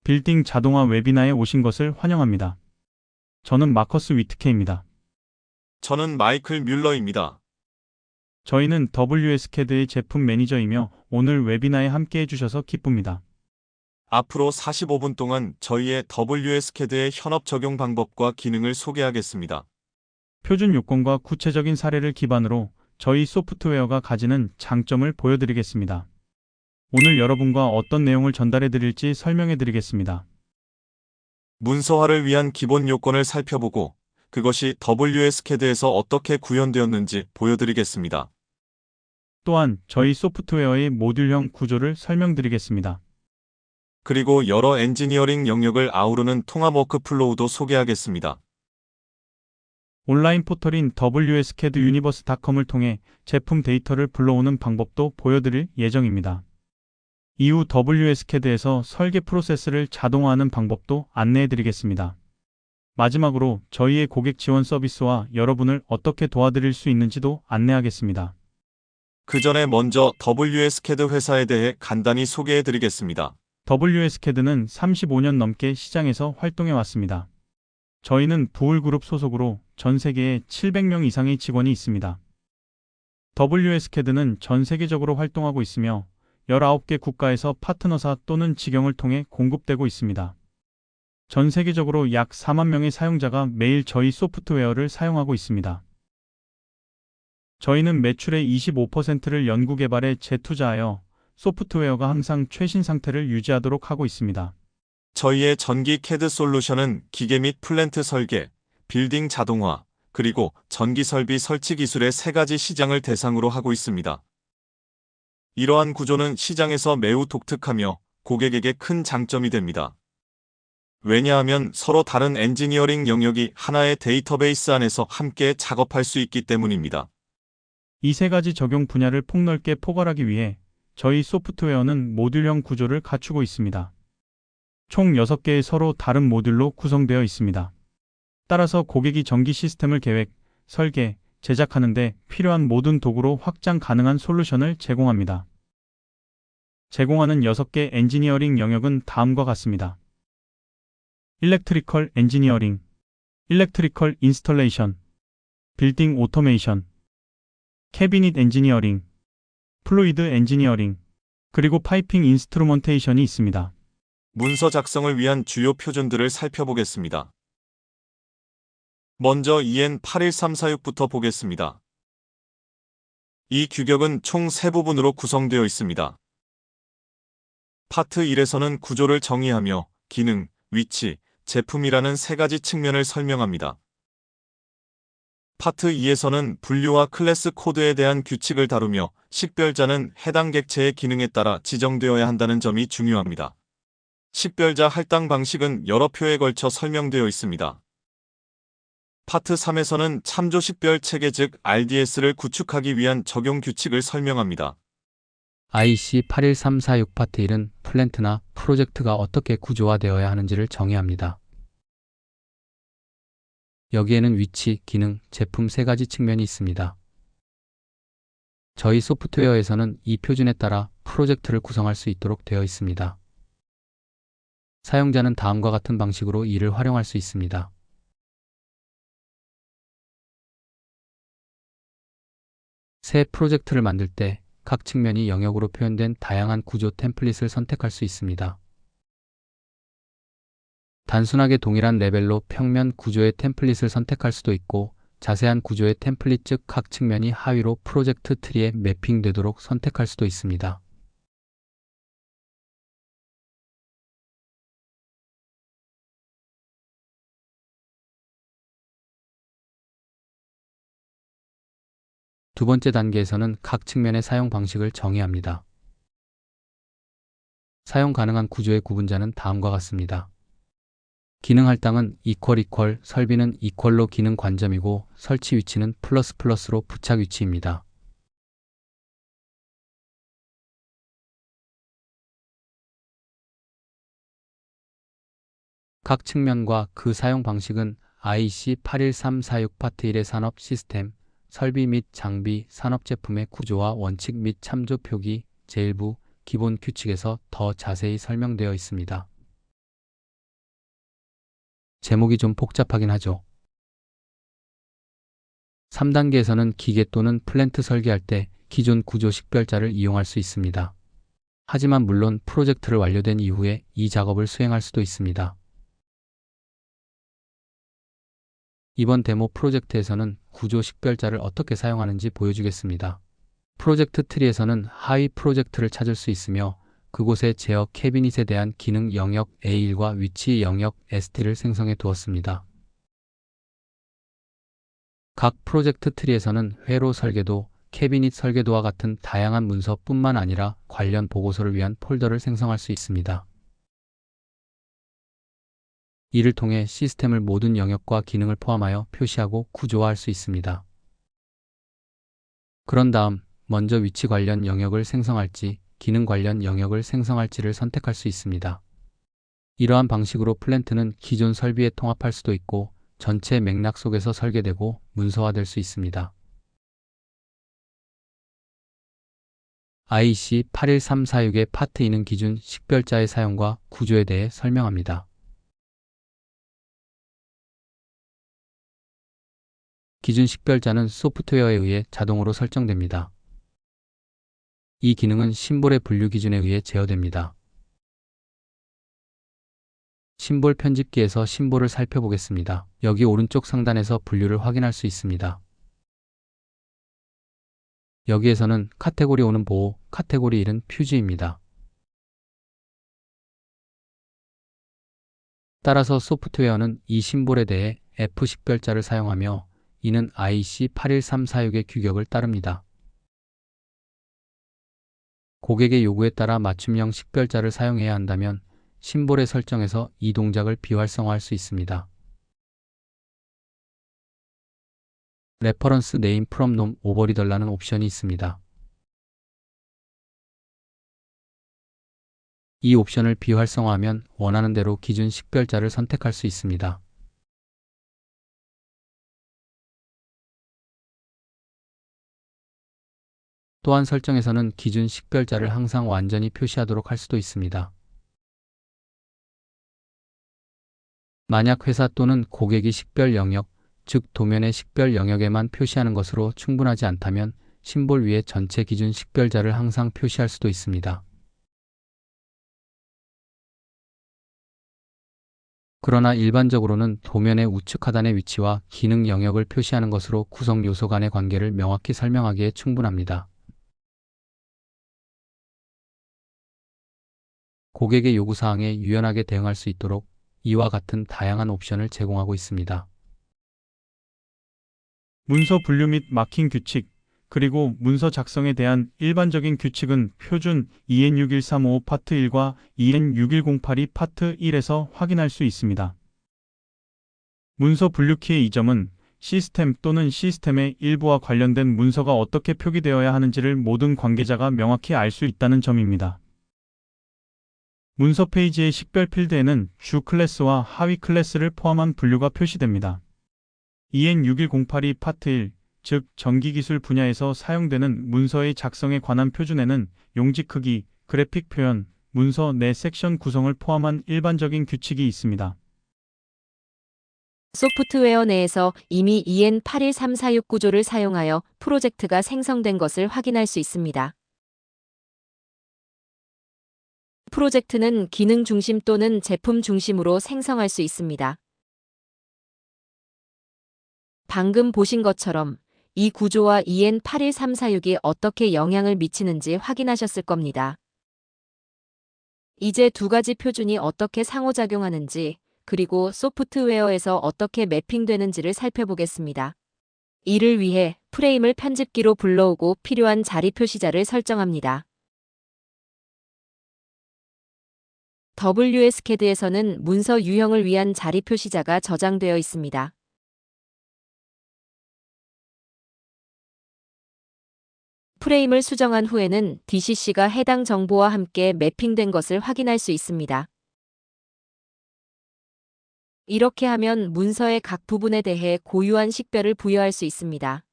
빌딩 자동화 웨비나에 오신 것을 환영합니다. 저는 마커스 위트케입니다. 저는 마이클 뮬러입니다. 저희는 WSCAD의 제품 매니저이며 오늘 웨비나에 함께 해주셔서 기쁩니다. 앞으로 45분 동안 저희의 WSCAD의 현업 적용 방법과 기능을 소개하겠습니다. 표준 요건과 구체적인 사례를 기반으로 저희 소프트웨어가 가지는 장점을 보여드리겠습니다. 오늘 여러분과 어떤 내용을 전달해 드릴지 설명해 드리겠습니다. 문서화를 위한 기본 요건을 살펴보고 그것이 WSCAD에서 어떻게 구현되었는지 보여드리겠습니다. 또한 저희 소프트웨어의 모듈형 구조를 설명드리겠습니다. 그리고 여러 엔지니어링 영역을 아우르는 통합 워크플로우도 소개하겠습니다. 온라인 포털인 WSCADUniverse.com을 통해 제품 데이터를 불러오는 방법도 보여드릴 예정입니다. 이후 WSCAD에서 설계 프로세스를 자동화하는 방법도 안내해 드리겠습니다. 마지막으로 저희의 고객 지원 서비스와 여러분을 어떻게 도와드릴 수 있는지도 안내하겠습니다. 그 전에 먼저 WSCAD 회사에 대해 간단히 소개해 드리겠습니다. WSCAD는 35년 넘게 시장에서 활동해 왔습니다. 저희는 부울그룹 소속으로 전 세계에 700명 이상의 직원이 있습니다. WSCAD는 전 세계적으로 활동하고 있으며 19개 국가에서 파트너사 또는 직영을 통해 공급되고 있습니다. 전 세계적으로 약 4만 명의 사용자가 매일 저희 소프트웨어를 사용하고 있습니다. 저희는 매출의 25%를 연구개발에 재투자하여 소프트웨어가 항상 최신 상태를 유지하도록 하고 있습니다. 저희의 전기 CAD 솔루션은 기계 및 플랜트 설계, 빌딩 자동화, 그리고 전기 설비 설치 기술의 세 가지 시장을 대상으로 하고 있습니다. 이러한 구조는 시장에서 매우 독특하며 고객에게 큰 장점이 됩니다. 왜냐하면 서로 다른 엔지니어링 영역이 하나의 데이터베이스 안에서 함께 작업할 수 있기 때문입니다. 이 세 가지 적용 분야를 폭넓게 포괄하기 위해 저희 소프트웨어는 모듈형 구조를 갖추고 있습니다. 총 6개의 서로 다른 모듈로 구성되어 있습니다. 따라서 고객이 전기 시스템을 계획, 설계, 제작하는 데 필요한 모든 도구로 확장 가능한 솔루션을 제공합니다. 제공하는 6개 엔지니어링 영역은 다음과 같습니다. 일렉트리컬 엔지니어링, 일렉트리컬 인스톨레이션, 빌딩 오토메이션, 캐비닛 엔지니어링, 플루이드 엔지니어링, 그리고 파이핑 인스트루먼테이션이 있습니다. 문서 작성을 위한 주요 표준들을 살펴보겠습니다. 먼저 EN81346부터 보겠습니다. 이 규격은 총 3부분으로 구성되어 있습니다. 파트 1에서는 구조를 정의하며 기능, 위치, 제품이라는 세 가지 측면을 설명합니다. 파트 2에서는 분류와 클래스 코드에 대한 규칙을 다루며 식별자는 해당 객체의 기능에 따라 지정되어야 한다는 점이 중요합니다. 식별자 할당 방식은 여러 표에 걸쳐 설명되어 있습니다. 파트 3에서는 참조 식별 체계 즉 RDS를 구축하기 위한 적용 규칙을 설명합니다. IC81346 파트 1은 플랜트나 프로젝트가 어떻게 구조화되어야 하는지를 정의합니다. 여기에는 위치, 기능, 제품 세 가지 측면이 있습니다. 저희 소프트웨어에서는 이 표준에 따라 프로젝트를 구성할 수 있도록 되어 있습니다. 사용자는 다음과 같은 방식으로 이를 활용할 수 있습니다. 새 프로젝트를 만들 때 각 측면이 영역으로 표현된 다양한 구조 템플릿을 선택할 수 있습니다. 단순하게 동일한 레벨로 평면 구조의 템플릿을 선택할 수도 있고 자세한 구조의 템플릿 즉 각 측면이 하위로 프로젝트 트리에 매핑되도록 선택할 수도 있습니다. 두 번째 단계에서는 각 측면의 사용 방식을 정의합니다. 사용 가능한 구조의 구분자는 다음과 같습니다. 기능 할당은 이퀄, 설비는 이퀄로 기능 관점이고 설치 위치는 플러스로 부착 위치입니다. 각 측면과 그 사용 방식은 IC81346 파트 1의 산업 시스템, 설비 및 장비, 산업 제품의 구조와 원칙 및 참조 표기, 제1부, 기본 규칙에서 더 자세히 설명되어 있습니다. 제목이 좀 복잡하긴 하죠. 3단계에서는 기계 또는 플랜트 설계할 때 기존 구조 식별자를 이용할 수 있습니다. 하지만 물론 프로젝트를 완료된 이후에 이 작업을 수행할 수도 있습니다. 이번 데모 프로젝트에서는 구조 식별자를 어떻게 사용하는지 보여주겠습니다. 프로젝트 트리에서는 하위 프로젝트를 찾을 수 있으며 그곳에 제어 캐비닛에 대한 기능 영역 A1과 위치 영역 ST를 생성해 두었습니다. 각 프로젝트 트리에서는 회로 설계도, 캐비닛 설계도와 같은 다양한 문서뿐만 아니라 관련 보고서를 위한 폴더를 생성할 수 있습니다. 이를 통해 시스템을 모든 영역과 기능을 포함하여 표시하고 구조화할 수 있습니다. 그런 다음 먼저 위치 관련 영역을 생성할지, 기능 관련 영역을 생성할지를 선택할 수 있습니다. 이러한 방식으로 플랜트는 기존 설비에 통합할 수도 있고 전체 맥락 속에서 설계되고 문서화될 수 있습니다. IEC 81346의 파트 2는 기준 식별자의 사용과 구조에 대해 설명합니다. 기준 식별자는 소프트웨어에 의해 자동으로 설정됩니다. 이 기능은 심볼의 분류 기준에 의해 제어됩니다. 심볼 편집기에서 심볼을 살펴보겠습니다. 여기 오른쪽 상단에서 분류를 확인할 수 있습니다. 여기에서는 카테고리 5는 보호, 카테고리 1은 퓨즈입니다. 따라서 소프트웨어는 이 심볼에 대해 F 식별자를 사용하며 이는 IEC 81346의 규격을 따릅니다. 고객의 요구에 따라 맞춤형 식별자를 사용해야 한다면 심볼의 설정에서 이 동작을 비활성화할 수 있습니다. 레퍼런스 네임 프롬 놈 오버리더라는 옵션이 있습니다. 이 옵션을 비활성화하면 원하는 대로 기준 식별자를 선택할 수 있습니다. 또한 설정에서는 기준 식별자를 항상 완전히 표시하도록 할 수도 있습니다. 만약 회사 또는 고객이 식별 영역, 즉 도면의 식별 영역에만 표시하는 것으로 충분하지 않다면 심볼 위에 전체 기준 식별자를 항상 표시할 수도 있습니다. 그러나 일반적으로는 도면의 우측 하단의 위치와 기능 영역을 표시하는 것으로 구성 요소 간의 관계를 명확히 설명하기에 충분합니다. 고객의 요구사항에 유연하게 대응할 수 있도록 이와 같은 다양한 옵션을 제공하고 있습니다. 문서 분류 및 마킹 규칙, 그리고 문서 작성에 대한 일반적인 규칙은 표준 EN61355 파트 1과 EN61082 파트 1에서 확인할 수 있습니다. 문서 분류키의 이점은 시스템 또는 시스템의 일부와 관련된 문서가 어떻게 표기되어야 하는지를 모든 관계자가 명확히 알 수 있다는 점입니다. 문서 페이지의 식별 필드에는 주 클래스와 하위 클래스를 포함한 분류가 표시됩니다. EN61082 파트 1, 즉 전기기술 분야에서 사용되는 문서의 작성에 관한 표준에는 용지 크기, 그래픽 표현, 문서 내 섹션 구성을 포함한 일반적인 규칙이 있습니다. 소프트웨어 내에서 이미 EN81346 구조를 사용하여 프로젝트가 생성된 것을 확인할 수 있습니다. 프로젝트는 기능 중심 또는 제품 중심으로 생성할 수 있습니다. 방금 보신 것처럼 이 구조와 EN81346이 어떻게 영향을 미치는지 확인하셨을 겁니다. 이제 두 가지 표준이 어떻게 상호작용하는지, 그리고 소프트웨어에서 어떻게 매핑되는지를 살펴보겠습니다. 이를 위해 프레임을 편집기로 불러오고 필요한 자리 표시자를 설정합니다. WSCAD에서는 문서 유형을 위한 자리 표시자가 저장되어 있습니다. 프레임을 수정한 후에는 DCC가 해당 정보와 함께 매핑된 것을 확인할 수 있습니다. 이렇게 하면 문서의 각 부분에 대해 고유한 식별을 부여할 수 있습니다.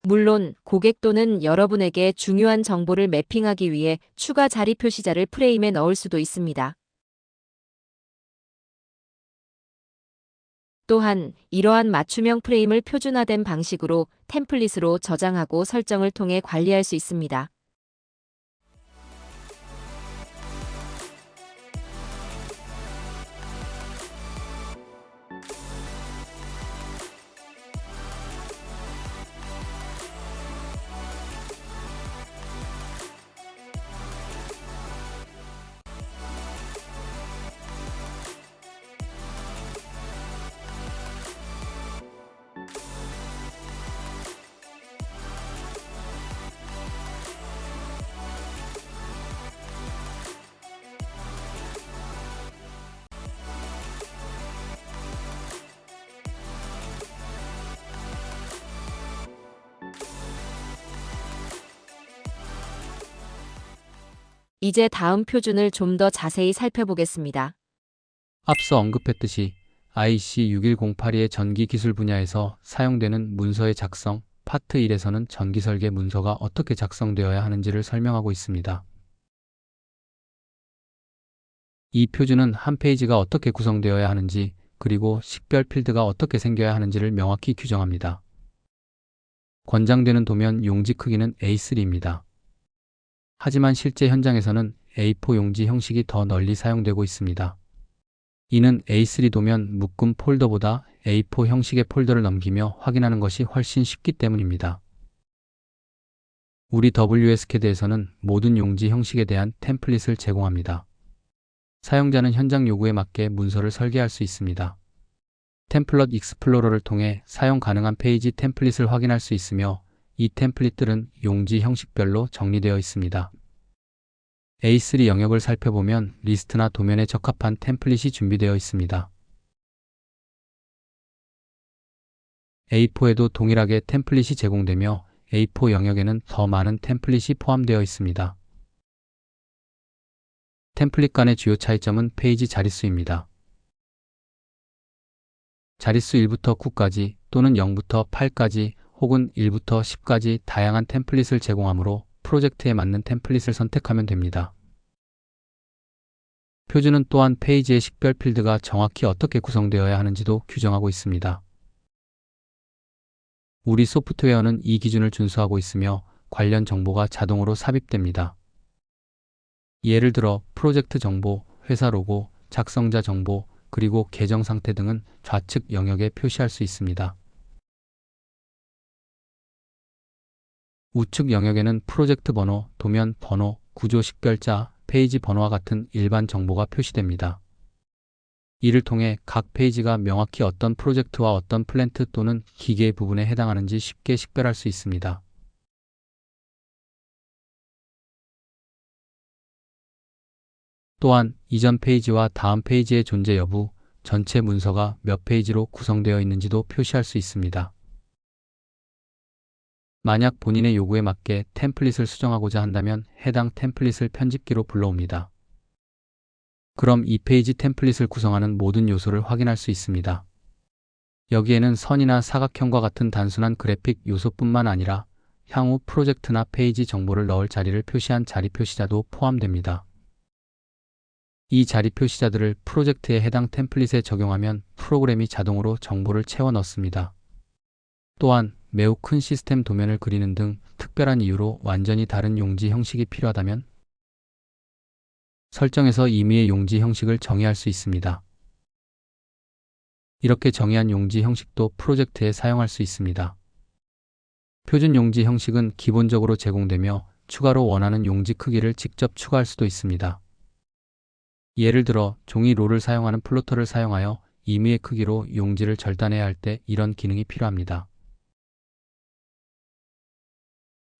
물론 고객 또는 여러분에게 중요한 정보를 매핑하기 위해 추가 자리 표시자를 프레임에 넣을 수도 있습니다. 또한 이러한 맞춤형 프레임을 표준화된 방식으로 템플릿으로 저장하고 설정을 통해 관리할 수 있습니다. 이제 다음 표준을 좀 더 자세히 살펴보겠습니다. 앞서 언급했듯이 IC 61082의 전기 기술 분야에서 사용되는 문서의 작성, 파트 1에서는 전기 설계 문서가 어떻게 작성되어야 하는지를 설명하고 있습니다. 이 표준은 한 페이지가 어떻게 구성되어야 하는지, 그리고 식별 필드가 어떻게 생겨야 하는지를 명확히 규정합니다. 권장되는 도면 용지 크기는 A3입니다. 하지만 실제 현장에서는 A4 용지 형식이 더 널리 사용되고 있습니다. 이는 A3 도면 묶음 폴더보다 A4 형식의 폴더를 넘기며 확인하는 것이 훨씬 쉽기 때문입니다. 우리 WSCAD에서는 모든 용지 형식에 대한 템플릿을 제공합니다. 사용자는 현장 요구에 맞게 문서를 설계할 수 있습니다. 템플릿 익스플로러를 통해 사용 가능한 페이지 템플릿을 확인할 수 있으며 이 템플릿들은 용지 형식별로 정리되어 있습니다. A3 영역을 살펴보면 리스트나 도면에 적합한 템플릿이 준비되어 있습니다. A4에도 동일하게 템플릿이 제공되며 A4 영역에는 더 많은 템플릿이 포함되어 있습니다. 템플릿 간의 주요 차이점은 페이지 자릿수입니다. 자릿수 1부터 9까지 또는 0부터 8까지 혹은 1부터 10까지 다양한 템플릿을 제공하므로 프로젝트에 맞는 템플릿을 선택하면 됩니다. 표준은 또한 페이지의 식별 필드가 정확히 어떻게 구성되어야 하는지도 규정하고 있습니다. 우리 소프트웨어는 이 기준을 준수하고 있으며 관련 정보가 자동으로 삽입됩니다. 예를 들어 프로젝트 정보, 회사 로고, 작성자 정보, 그리고 계정 상태 등은 좌측 영역에 표시할 수 있습니다. 우측 영역에는 프로젝트 번호, 도면 번호, 구조 식별자, 페이지 번호와 같은 일반 정보가 표시됩니다. 이를 통해 각 페이지가 명확히 어떤 프로젝트와 어떤 플랜트 또는 기계 부분에 해당하는지 쉽게 식별할 수 있습니다. 또한 이전 페이지와 다음 페이지의 존재 여부, 전체 문서가 몇 페이지로 구성되어 있는지도 표시할 수 있습니다. 만약 본인의 요구에 맞게 템플릿을 수정하고자 한다면 해당 템플릿을 편집기로 불러옵니다. 그럼 이 페이지 템플릿을 구성하는 모든 요소를 확인할 수 있습니다. 여기에는 선이나 사각형과 같은 단순한 그래픽 요소뿐만 아니라 향후 프로젝트나 페이지 정보를 넣을 자리를 표시한 자리 표시자도 포함됩니다. 이 자리 표시자들을 프로젝트에 해당 템플릿에 적용하면 프로그램이 자동으로 정보를 채워 넣습니다. 또한 매우 큰 시스템 도면을 그리는 등 특별한 이유로 완전히 다른 용지 형식이 필요하다면 설정에서 임의의 용지 형식을 정의할 수 있습니다. 이렇게 정의한 용지 형식도 프로젝트에 사용할 수 있습니다. 표준 용지 형식은 기본적으로 제공되며 추가로 원하는 용지 크기를 직접 추가할 수도 있습니다. 예를 들어 종이 롤을 사용하는 플로터를 사용하여 임의의 크기로 용지를 절단해야 할 때 이런 기능이 필요합니다.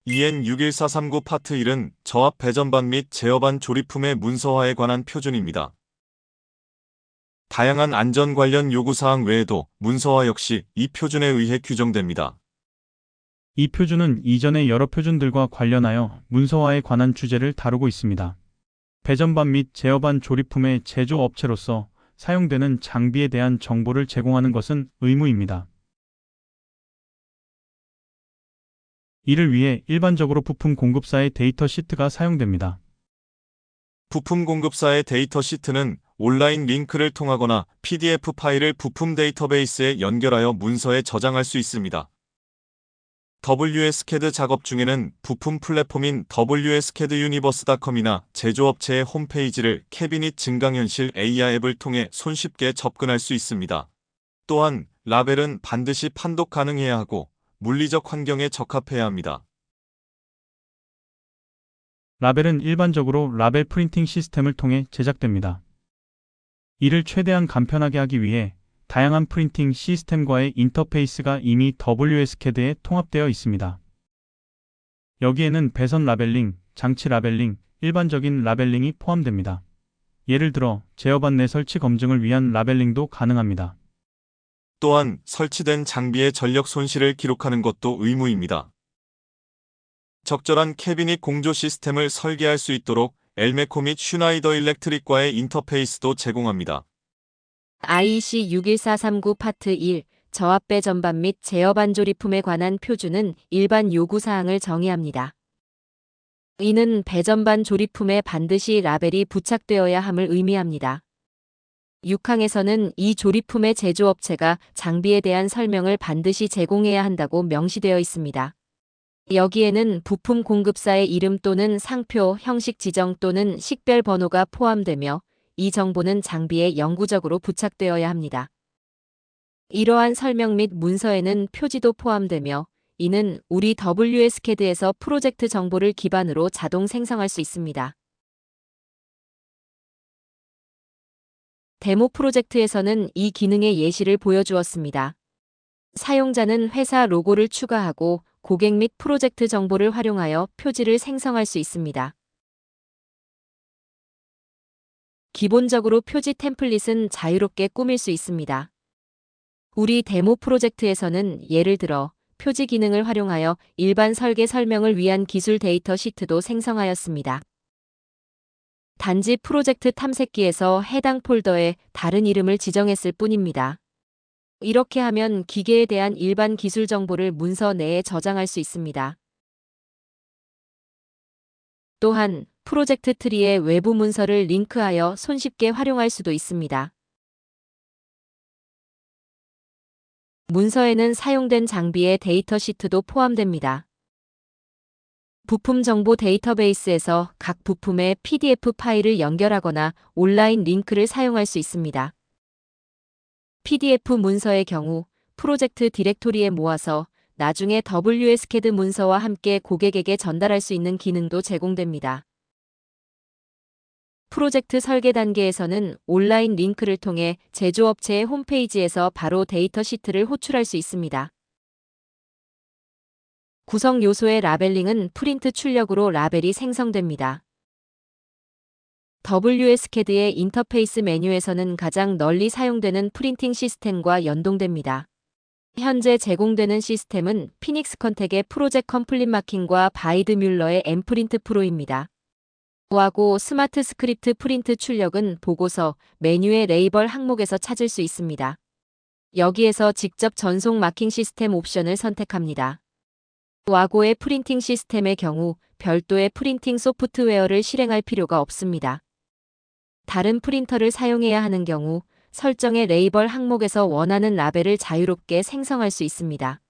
EN61439 파트 1은 저압 배전반 및 제어반 조립품의 문서화에 관한 표준입니다. 다양한 안전 관련 요구사항 외에도 문서화 역시 이 표준에 의해 규정됩니다. 이 표준은 이전의 여러 표준들과 관련하여 문서화에 관한 주제를 다루고 있습니다. 배전반 및 제어반 조립품의 제조업체로서 사용되는 장비에 대한 정보를 제공하는 것은 의무입니다. 이를 위해 일반적으로 부품 공급사의 데이터 시트가 사용됩니다. 부품 공급사의 데이터 시트는 온라인 링크를 통하거나 PDF 파일을 부품 데이터베이스에 연결하여 문서에 저장할 수 있습니다. WSCAD 작업 중에는 부품 플랫폼인 WSCADUniverse.com이나 제조업체의 홈페이지를 캐비닛 증강현실 AR 앱을 통해 손쉽게 접근할 수 있습니다. 또한 라벨은 반드시 판독 가능해야 하고 물리적 환경에 적합해야 합니다. 라벨은 일반적으로 라벨 프린팅 시스템을 통해 제작됩니다. 이를 최대한 간편하게 하기 위해 다양한 프린팅 시스템과의 인터페이스가 이미 WSCAD에 통합되어 있습니다. 여기에는 배선 라벨링, 장치 라벨링, 일반적인 라벨링이 포함됩니다. 예를 들어 제어반 내 설치 검증을 위한 라벨링도 가능합니다. 또한 설치된 장비의 전력 손실을 기록하는 것도 의무입니다. 적절한 캐비닛 공조 시스템을 설계할 수 있도록 엘메코 및 슈나이더 일렉트릭과의 인터페이스도 제공합니다. IEC 61439 파트 1 저압배 전반 및 제어반 조립품에 관한 표준은 일반 요구사항을 정의합니다. 이는 배전반 조립품에 반드시 라벨이 부착되어야 함을 의미합니다. 6항에서는 이 조립품의 제조업체가 장비에 대한 설명을 반드시 제공해야 한다고 명시되어 있습니다. 여기에는 부품 공급사의 이름 또는 상표, 형식 지정 또는 식별 번호가 포함되며 이 정보는 장비에 영구적으로 부착되어야 합니다. 이러한 설명 및 문서에는 표지도 포함되며 이는 우리 WSCAD에서 프로젝트 정보를 기반으로 자동 생성할 수 있습니다. 데모 프로젝트에서는 이 기능의 예시를 보여주었습니다. 사용자는 회사 로고를 추가하고 고객 및 프로젝트 정보를 활용하여 표지를 생성할 수 있습니다. 기본적으로 표지 템플릿은 자유롭게 꾸밀 수 있습니다. 우리 데모 프로젝트에서는 예를 들어 표지 기능을 활용하여 일반 설계 설명을 위한 기술 데이터 시트도 생성하였습니다. 단지 프로젝트 탐색기에서 해당 폴더에 다른 이름을 지정했을 뿐입니다. 이렇게 하면 기계에 대한 일반 기술 정보를 문서 내에 저장할 수 있습니다. 또한 프로젝트 트리의 외부 문서를 링크하여 손쉽게 활용할 수도 있습니다. 문서에는 사용된 장비의 데이터 시트도 포함됩니다. 부품 정보 데이터베이스에서 각 부품의 PDF 파일을 연결하거나 온라인 링크를 사용할 수 있습니다. PDF 문서의 경우 프로젝트 디렉토리에 모아서 나중에 WSCAD 문서와 함께 고객에게 전달할 수 있는 기능도 제공됩니다. 프로젝트 설계 단계에서는 온라인 링크를 통해 제조업체의 홈페이지에서 바로 데이터 시트를 호출할 수 있습니다. 구성 요소의 라벨링은 프린트 출력으로 라벨이 생성됩니다. WSCAD의 인터페이스 메뉴에서는 가장 널리 사용되는 프린팅 시스템과 연동됩니다. 현재 제공되는 시스템은 피닉스 컨텍의 프로젝트 컴플릿 마킹과 바이드 뮬러의 엠프린트 프로입니다. 와고 스마트 스크립트 프린트 출력은 보고서 메뉴의 레이벌 항목에서 찾을 수 있습니다. 여기에서 직접 전송 마킹 시스템 옵션을 선택합니다. 와고의 프린팅 시스템의 경우 별도의 프린팅 소프트웨어를 실행할 필요가 없습니다. 다른 프린터를 사용해야 하는 경우 설정의 레이벌 항목에서 원하는 라벨을 자유롭게 생성할 수 있습니다.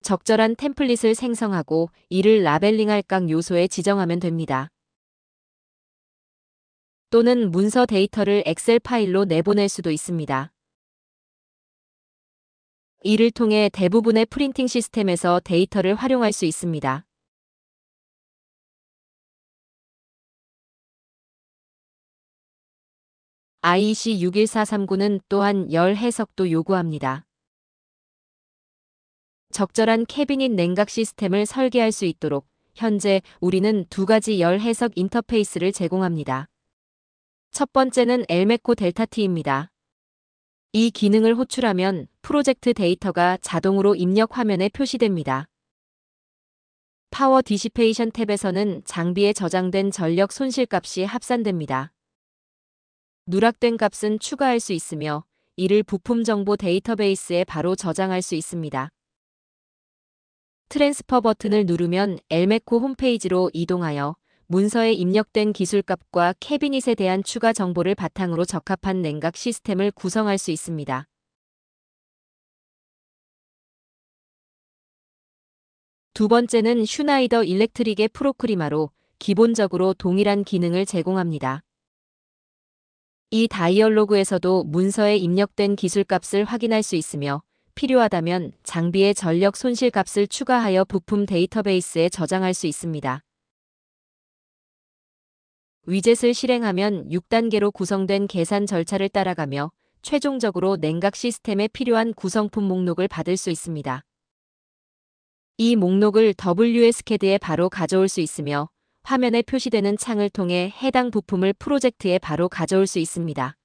적절한 템플릿을 생성하고 이를 라벨링할 각 요소에 지정하면 됩니다. 또는 문서 데이터를 엑셀 파일로 내보낼 수도 있습니다. 이를 통해 대부분의 프린팅 시스템에서 데이터를 활용할 수 있습니다. IEC 61439는 또한 열 해석도 요구합니다. 적절한 캐비닛 냉각 시스템을 설계할 수 있도록 현재 우리는 두 가지 열 해석 인터페이스를 제공합니다. 첫 번째는 엘메코 델타 T입니다. 이 기능을 호출하면 프로젝트 데이터가 자동으로 입력 화면에 표시됩니다. 파워 디시페이션 탭에서는 장비에 저장된 전력 손실 값이 합산됩니다. 누락된 값은 추가할 수 있으며 이를 부품 정보 데이터베이스에 바로 저장할 수 있습니다. 트랜스퍼 버튼을 누르면 엘메코 홈페이지로 이동하여 문서에 입력된 기술값과 캐비닛에 대한 추가 정보를 바탕으로 적합한 냉각 시스템을 구성할 수 있습니다. 두 번째는 슈나이더 일렉트릭의 프로크리마로 기본적으로 동일한 기능을 제공합니다. 이 다이얼로그에서도 문서에 입력된 기술값을 확인할 수 있으며 필요하다면 장비의 전력 손실 값을 추가하여 부품 데이터베이스에 저장할 수 있습니다. 위젯을 실행하면 6단계로 구성된 계산 절차를 따라가며 최종적으로 냉각 시스템에 필요한 구성품 목록을 받을 수 있습니다. 이 목록을 WSCAD에 바로 가져올 수 있으며 화면에 표시되는 창을 통해 해당 부품을 프로젝트에 바로 가져올 수 있습니다.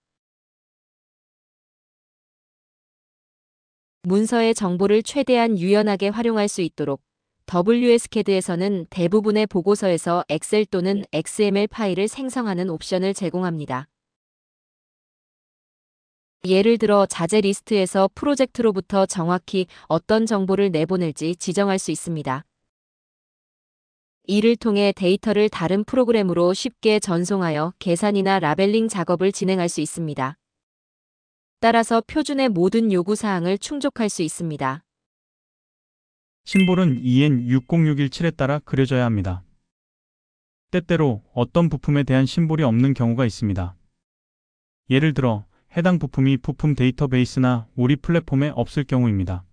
문서의 정보를 최대한 유연하게 활용할 수 있도록 WSCAD에서는 대부분의 보고서에서 엑셀 또는 XML 파일을 생성하는 옵션을 제공합니다. 예를 들어 자재 리스트에서 프로젝트로부터 정확히 어떤 정보를 내보낼지 지정할 수 있습니다. 이를 통해 데이터를 다른 프로그램으로 쉽게 전송하여 계산이나 라벨링 작업을 진행할 수 있습니다. 따라서 표준의 모든 요구사항을 충족할 수 있습니다. 심볼은 EN60617에 따라 그려져야 합니다. 때때로 어떤 부품에 대한 심볼이 없는 경우가 있습니다. 예를 들어 해당 부품이 부품 데이터베이스나 우리 플랫폼에 없을 경우입니다.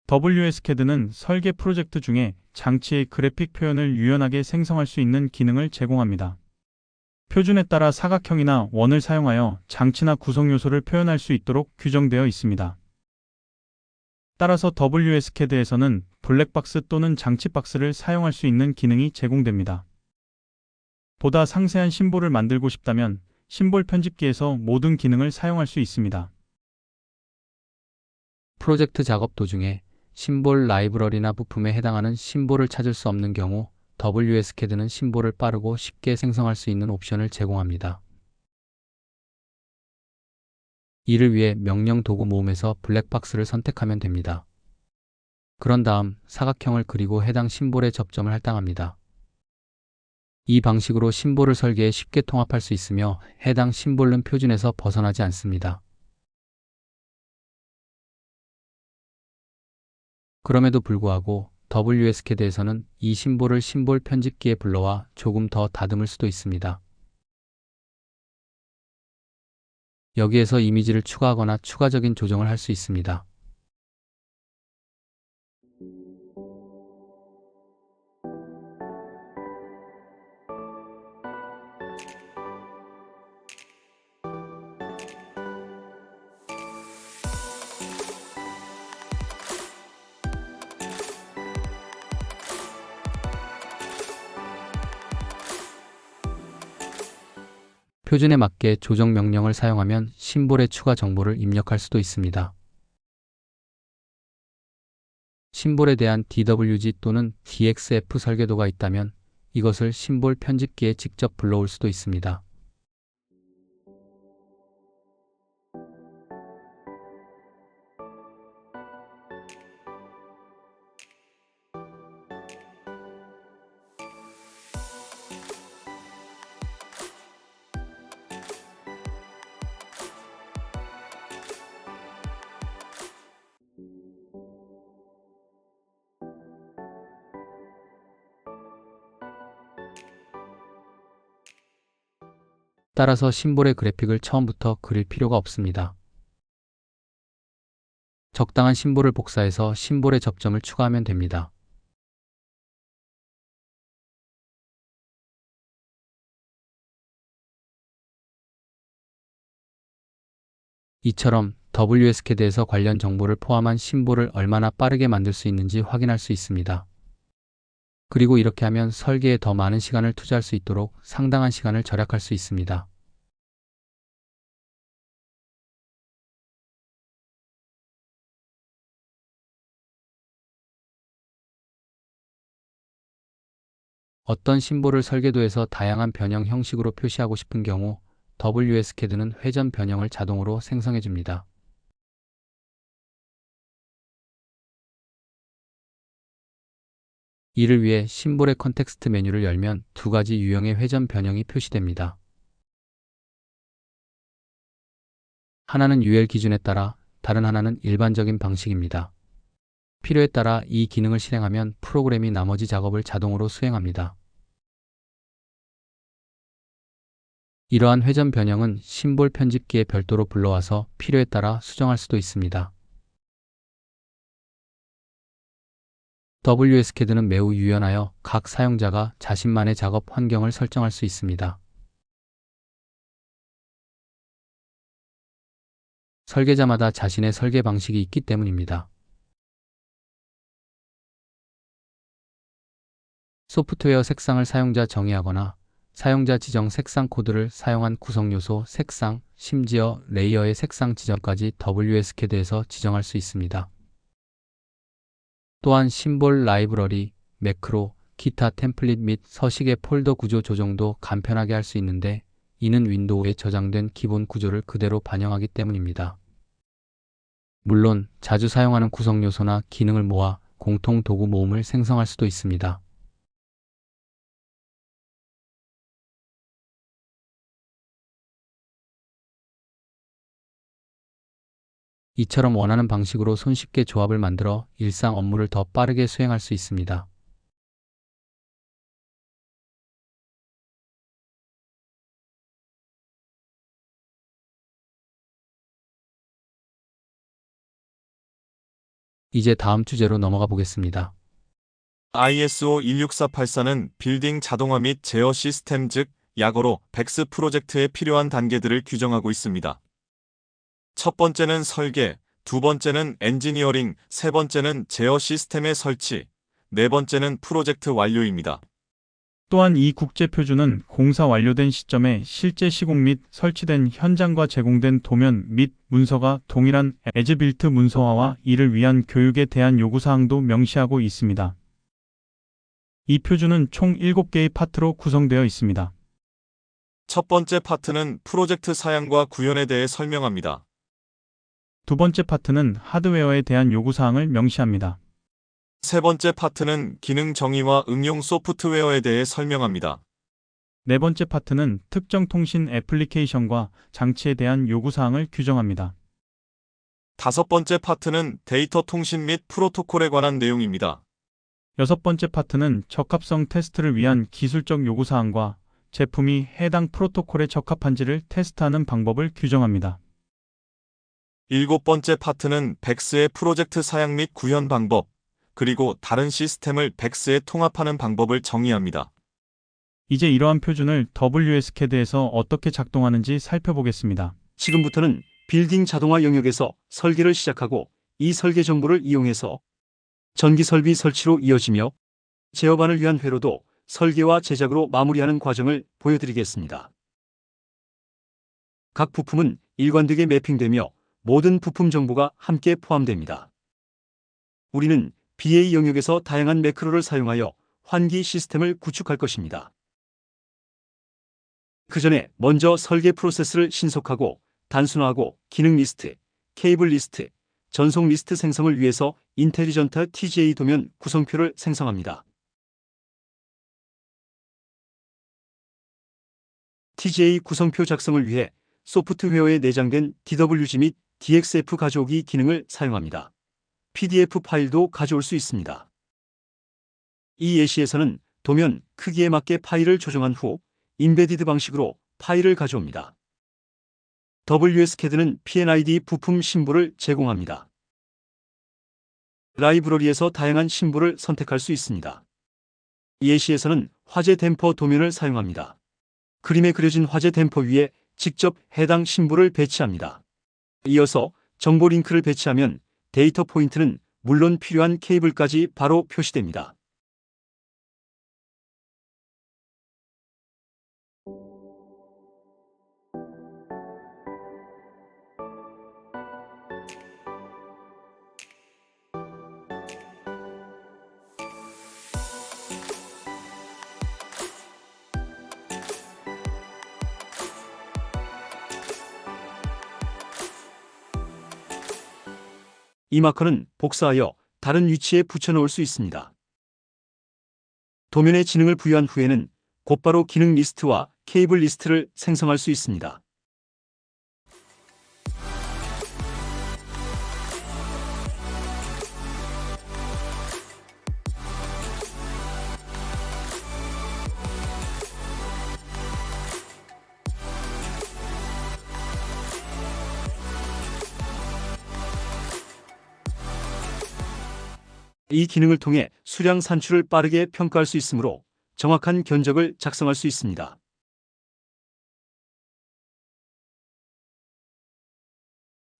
WSCAD는 설계 프로젝트 중에 장치의 그래픽 표현을 유연하게 생성할 수 있는 기능을 제공합니다. 표준에 따라 사각형이나 원을 사용하여 장치나 구성 요소를 표현할 수 있도록 규정되어 있습니다. 따라서 WSCAD에서는 블랙박스 또는 장치박스를 사용할 수 있는 기능이 제공됩니다. 보다 상세한 심볼을 만들고 싶다면 심볼 편집기에서 모든 기능을 사용할 수 있습니다. 프로젝트 작업 도중에 심볼 라이브러리나 부품에 해당하는 심볼을 찾을 수 없는 경우 WSCAD는 심볼을 빠르고 쉽게 생성할 수 있는 옵션을 제공합니다. 이를 위해 명령 도구 모음에서 블랙박스를 선택하면 됩니다. 그런 다음 사각형을 그리고 해당 심볼에 접점을 할당합니다. 이 방식으로 심볼을 설계에 쉽게 통합할 수 있으며 해당 심볼은 표준에서 벗어나지 않습니다. 그럼에도 불구하고 WSCAD에서는 이 심볼을 심볼 편집기에 불러와 조금 더 다듬을 수도 있습니다. 여기에서 이미지를 추가하거나 추가적인 조정을 할 수 있습니다. 표준에 맞게 조정 명령을 사용하면 심볼에 추가 정보를 입력할 수도 있습니다. 심볼에 대한 DWG 또는 DXF 설계도가 있다면 이것을 심볼 편집기에 직접 불러올 수도 있습니다. 따라서 심볼의 그래픽을 처음부터 그릴 필요가 없습니다. 적당한 심볼을 복사해서 심볼의 접점을 추가하면 됩니다. 이처럼 WSCAD에서 관련 정보를 포함한 심볼을 얼마나 빠르게 만들 수 있는지 확인할 수 있습니다. 그리고 이렇게 하면 설계에 더 많은 시간을 투자할 수 있도록 상당한 시간을 절약할 수 있습니다. 어떤 심볼을 설계도에서 다양한 변형 형식으로 표시하고 싶은 경우 WSCAD는 회전 변형을 자동으로 생성해 줍니다. 이를 위해 심볼의 컨텍스트 메뉴를 열면 두 가지 유형의 회전 변형이 표시됩니다. 하나는 UL 기준에 따라, 다른 하나는 일반적인 방식입니다. 필요에 따라 이 기능을 실행하면 프로그램이 나머지 작업을 자동으로 수행합니다. 이러한 회전 변형은 심볼 편집기에 별도로 불러와서 필요에 따라 수정할 수도 있습니다. WSCAD는 매우 유연하여 각 사용자가 자신만의 작업 환경을 설정할 수 있습니다. 설계자마다 자신의 설계 방식이 있기 때문입니다. 소프트웨어 색상을 사용자 정의하거나 사용자 지정 색상 코드를 사용한 구성 요소, 색상, 심지어 레이어의 색상 지정까지 WSCAD에서 지정할 수 있습니다. 또한 심볼 라이브러리, 매크로, 기타 템플릿 및 서식의 폴더 구조 조정도 간편하게 할 수 있는데 이는 윈도우에 저장된 기본 구조를 그대로 반영하기 때문입니다. 물론 자주 사용하는 구성 요소나 기능을 모아 공통 도구 모음을 생성할 수도 있습니다. 이처럼 원하는 방식으로 손쉽게 조합을 만들어 일상 업무를 더 빠르게 수행할 수 있습니다. 이제 다음 주제로 넘어가 보겠습니다. ISO 16484는 빌딩 자동화 및 제어 시스템 즉 약어로 백스 프로젝트에 필요한 단계들을 규정하고 있습니다. 첫 번째는 설계, 두 번째는 엔지니어링, 세 번째는 제어 시스템의 설치, 네 번째는 프로젝트 완료입니다. 또한 이 국제표준은 공사 완료된 시점에 실제 시공 및 설치된 현장과 제공된 도면 및 문서가 동일한 에즈빌트 문서화와 이를 위한 교육에 대한 요구사항도 명시하고 있습니다. 이 표준은 총 7개의 파트로 구성되어 있습니다. 첫 번째 파트는 프로젝트 사양과 구현에 대해 설명합니다. 두 번째 파트는 하드웨어에 대한 요구사항을 명시합니다. 세 번째 파트는 기능 정의와 응용 소프트웨어에 대해 설명합니다. 네 번째 파트는 특정 통신 애플리케이션과 장치에 대한 요구사항을 규정합니다. 다섯 번째 파트는 데이터 통신 및 프로토콜에 관한 내용입니다. 여섯 번째 파트는 적합성 테스트를 위한 기술적 요구사항과 제품이 해당 프로토콜에 적합한지를 테스트하는 방법을 규정합니다. 일곱 번째 파트는 백스의 프로젝트 사양 및 구현 방법, 그리고 다른 시스템을 백스에 통합하는 방법을 정의합니다. 이제 이러한 표준을 WSCAD에서 어떻게 작동하는지 살펴보겠습니다. 지금부터는 빌딩 자동화 영역에서 설계를 시작하고 이 설계 정보를 이용해서 전기 설비 설치로 이어지며 제어반을 위한 회로도 설계와 제작으로 마무리하는 과정을 보여드리겠습니다. 각 부품은 일관되게 매핑되며 모든 부품 정보가 함께 포함됩니다. 우리는 BA 영역에서 다양한 매크로를 사용하여 환기 시스템을 구축할 것입니다. 그 전에 먼저 설계 프로세스를 신속하고 단순화하고 기능 리스트, 케이블 리스트, 전송 리스트 생성을 위해서 인텔리전트 TGA 도면 구성표를 생성합니다. TGA 구성표 작성을 위해 소프트웨어에 내장된 DWG 및 DXF 가져오기 기능을 사용합니다. PDF 파일도 가져올 수 있습니다. 이 예시에서는 도면 크기에 맞게 파일을 조정한 후 인베디드 방식으로 파일을 가져옵니다. WSCAD는 PNID 부품 심볼을 제공합니다. 라이브러리에서 다양한 심볼을 선택할 수 있습니다. 예시에서는 화재 댐퍼 도면을 사용합니다. 그림에 그려진 화재 댐퍼 위에 직접 해당 심볼을 배치합니다. 이어서 정보 링크를 배치하면 데이터 포인트는 물론 필요한 케이블까지 바로 표시됩니다. 이 마커는 복사하여 다른 위치에 붙여놓을 수 있습니다. 도면에 지능을 부여한 후에는 곧바로 기능 리스트와 케이블 리스트를 생성할 수 있습니다. 이 기능을 통해 수량 산출을 빠르게 평가할 수 있으므로 정확한 견적을 작성할 수 있습니다.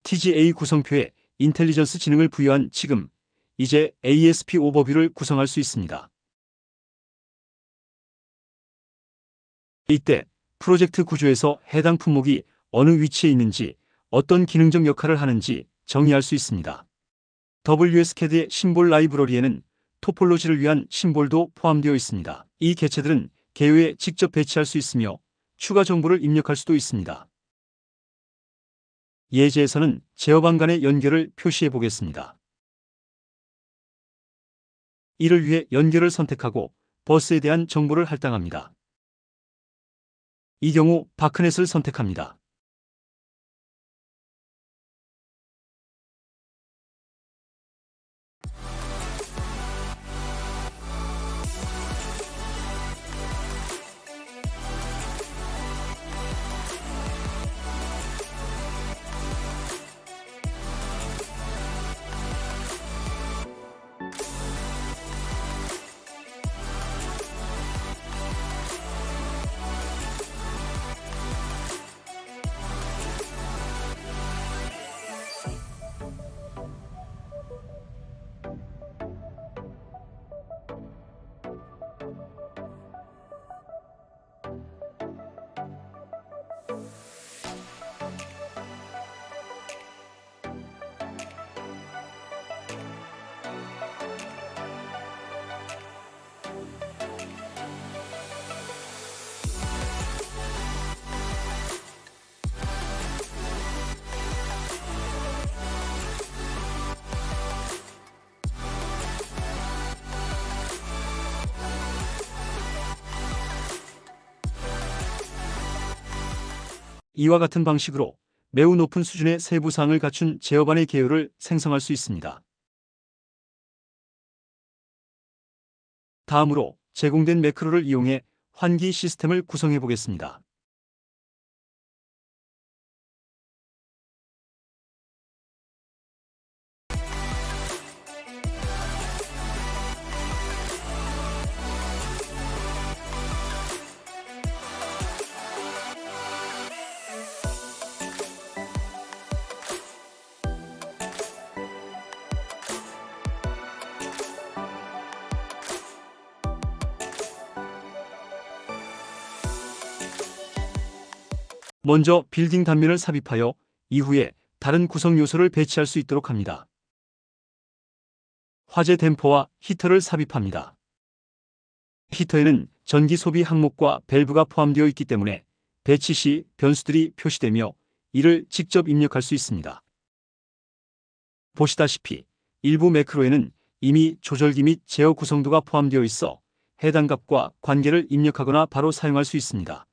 TGA 구성표에 인텔리전스 지능을 부여한 지금 이제 ASP 오버뷰를 구성할 수 있습니다. 이때 프로젝트 구조에서 해당 품목이 어느 위치에 있는지, 어떤 기능적 역할을 하는지 정의할 수 있습니다. WSCAD의 심볼 라이브러리에는 토폴로지를 위한 심볼도 포함되어 있습니다. 이 개체들은 개요에 직접 배치할 수 있으며 추가 정보를 입력할 수도 있습니다. 예제에서는 제어방 간의 연결을 표시해 보겠습니다. 이를 위해 연결을 선택하고 버스에 대한 정보를 할당합니다. 이 경우 바크넷을 선택합니다. 이와 같은 방식으로 매우 높은 수준의 세부사항을 갖춘 제어반의 개요를 생성할 수 있습니다. 다음으로 제공된 매크로를 이용해 환기 시스템을 구성해 보겠습니다. 먼저 빌딩 단면을 삽입하여 이후에 다른 구성 요소를 배치할 수 있도록 합니다. 화재 댐퍼와 히터를 삽입합니다. 히터에는 전기 소비 항목과 밸브가 포함되어 있기 때문에 배치 시 변수들이 표시되며 이를 직접 입력할 수 있습니다. 보시다시피 일부 매크로에는 이미 조절기 및 제어 구성도가 포함되어 있어 해당 값과 관계를 입력하거나 바로 사용할 수 있습니다.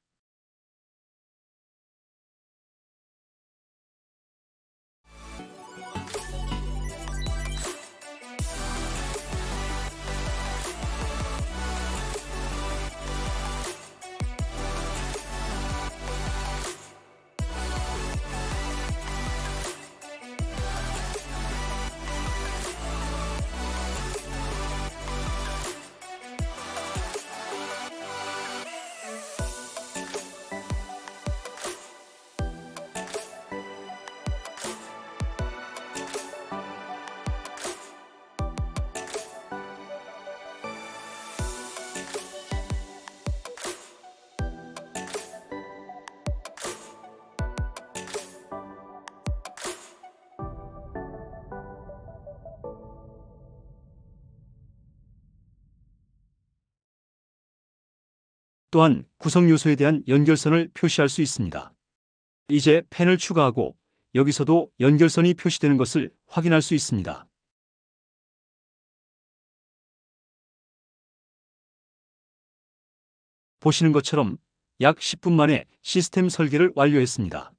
또한 구성 요소에 대한 연결선을 표시할 수 있습니다. 이제 펜을 추가하고 여기서도 연결선이 표시되는 것을 확인할 수 있습니다. 보시는 것처럼 약 10분 만에 시스템 설계를 완료했습니다.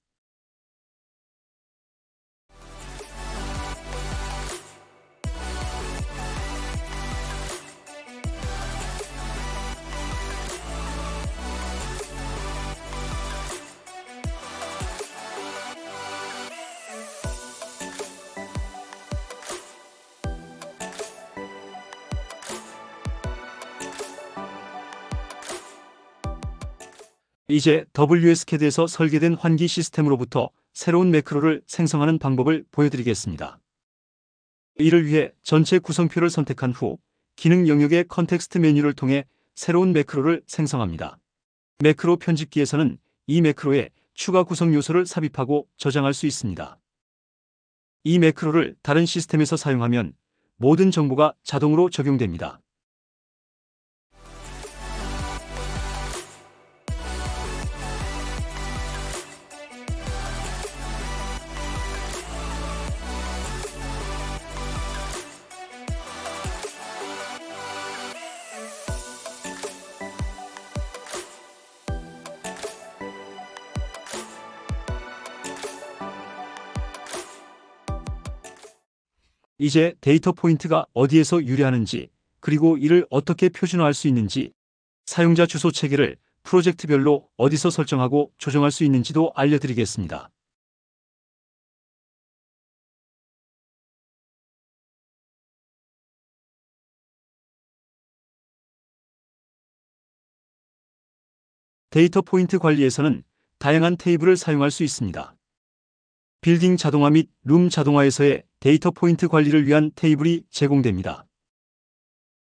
이제 WSCAD에서 설계된 환기 시스템으로부터 새로운 매크로를 생성하는 방법을 보여드리겠습니다. 이를 위해 전체 구성표를 선택한 후 기능 영역의 컨텍스트 메뉴를 통해 새로운 매크로를 생성합니다. 매크로 편집기에서는 이 매크로에 추가 구성 요소를 삽입하고 저장할 수 있습니다. 이 매크로를 다른 시스템에서 사용하면 모든 정보가 자동으로 적용됩니다. 이제 데이터 포인트가 어디에서 유래하는지, 그리고 이를 어떻게 표준화할 수 있는지, 사용자 주소 체계를 프로젝트별로 어디서 설정하고 조정할 수 있는지도 알려드리겠습니다. 데이터 포인트 관리에서는 다양한 테이블을 사용할 수 있습니다. 빌딩 자동화 및 룸 자동화에서의 데이터 포인트 관리를 위한 테이블이 제공됩니다.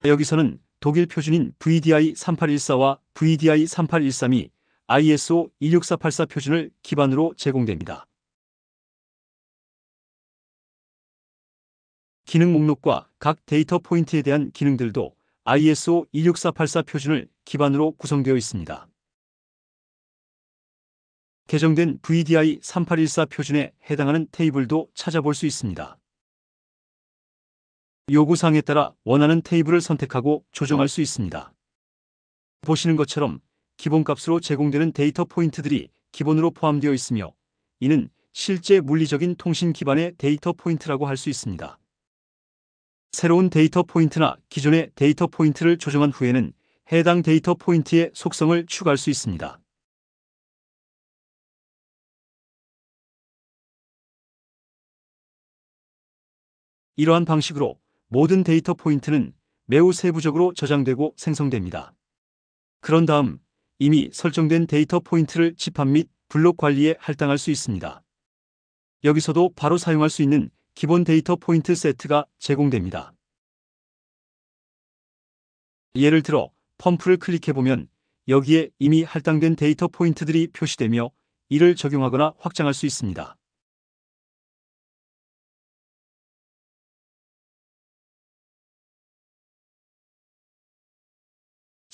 여기서는 독일 표준인 VDI 3814와 VDI 3813이 ISO 26484 표준을 기반으로 제공됩니다. 기능 목록과 각 데이터 포인트에 대한 기능들도 ISO 26484 표준을 기반으로 구성되어 있습니다. 개정된 VDI 3814 표준에 해당하는 테이블도 찾아볼 수 있습니다. 요구사항에 따라 원하는 테이블을 선택하고 조정할 수 있습니다. 보시는 것처럼 기본값으로 제공되는 데이터 포인트들이 기본으로 포함되어 있으며 이는 실제 물리적인 통신 기반의 데이터 포인트라고 할 수 있습니다. 새로운 데이터 포인트나 기존의 데이터 포인트를 조정한 후에는 해당 데이터 포인트의 속성을 추가할 수 있습니다. 이러한 방식으로 모든 데이터 포인트는 매우 세부적으로 저장되고 생성됩니다. 그런 다음 이미 설정된 데이터 포인트를 집합 및 블록 관리에 할당할 수 있습니다. 여기서도 바로 사용할 수 있는 기본 데이터 포인트 세트가 제공됩니다. 예를 들어 펌프를 클릭해보면 여기에 이미 할당된 데이터 포인트들이 표시되며 이를 적용하거나 확장할 수 있습니다.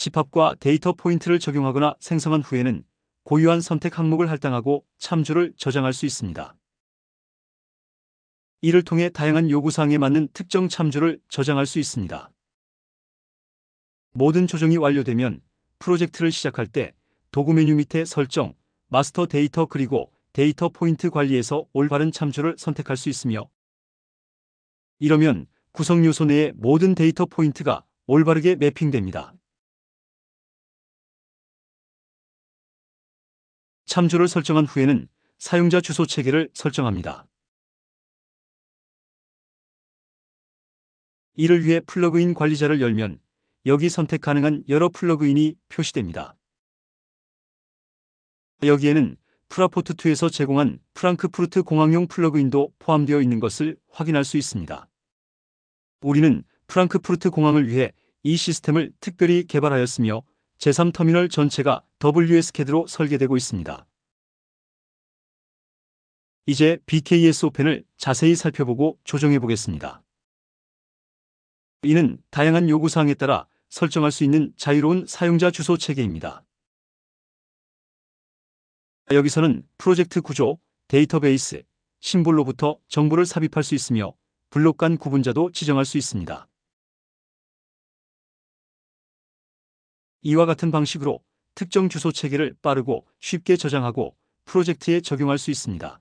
집합과 데이터 포인트를 적용하거나 생성한 후에는 고유한 선택 항목을 할당하고 참조를 저장할 수 있습니다. 이를 통해 다양한 요구사항에 맞는 특정 참조를 저장할 수 있습니다. 모든 조정이 완료되면 프로젝트를 시작할 때 도구 메뉴 밑에 설정, 마스터 데이터 그리고 데이터 포인트 관리에서 올바른 참조를 선택할 수 있으며 이러면 구성 요소 내의 모든 데이터 포인트가 올바르게 매핑됩니다. 참조를 설정한 후에는 사용자 주소 체계를 설정합니다. 이를 위해 플러그인 관리자를 열면 여기 선택 가능한 여러 플러그인이 표시됩니다. 여기에는 프라포트2에서 제공한 프랑크푸르트 공항용 플러그인도 포함되어 있는 것을 확인할 수 있습니다. 우리는 프랑크푸르트 공항을 위해 이 시스템을 특별히 개발하였으며 제3터미널 전체가 WSCAD로 설계되고 있습니다. 이제 BKS 오펜을 자세히 살펴보고 조정해 보겠습니다. 이는 다양한 요구사항에 따라 설정할 수 있는 자유로운 사용자 주소 체계입니다. 여기서는 프로젝트 구조, 데이터베이스, 심볼로부터 정보를 삽입할 수 있으며 블록 간 구분자도 지정할 수 있습니다. 이와 같은 방식으로 특정 주소 체계를 빠르고 쉽게 저장하고 프로젝트에 적용할 수 있습니다.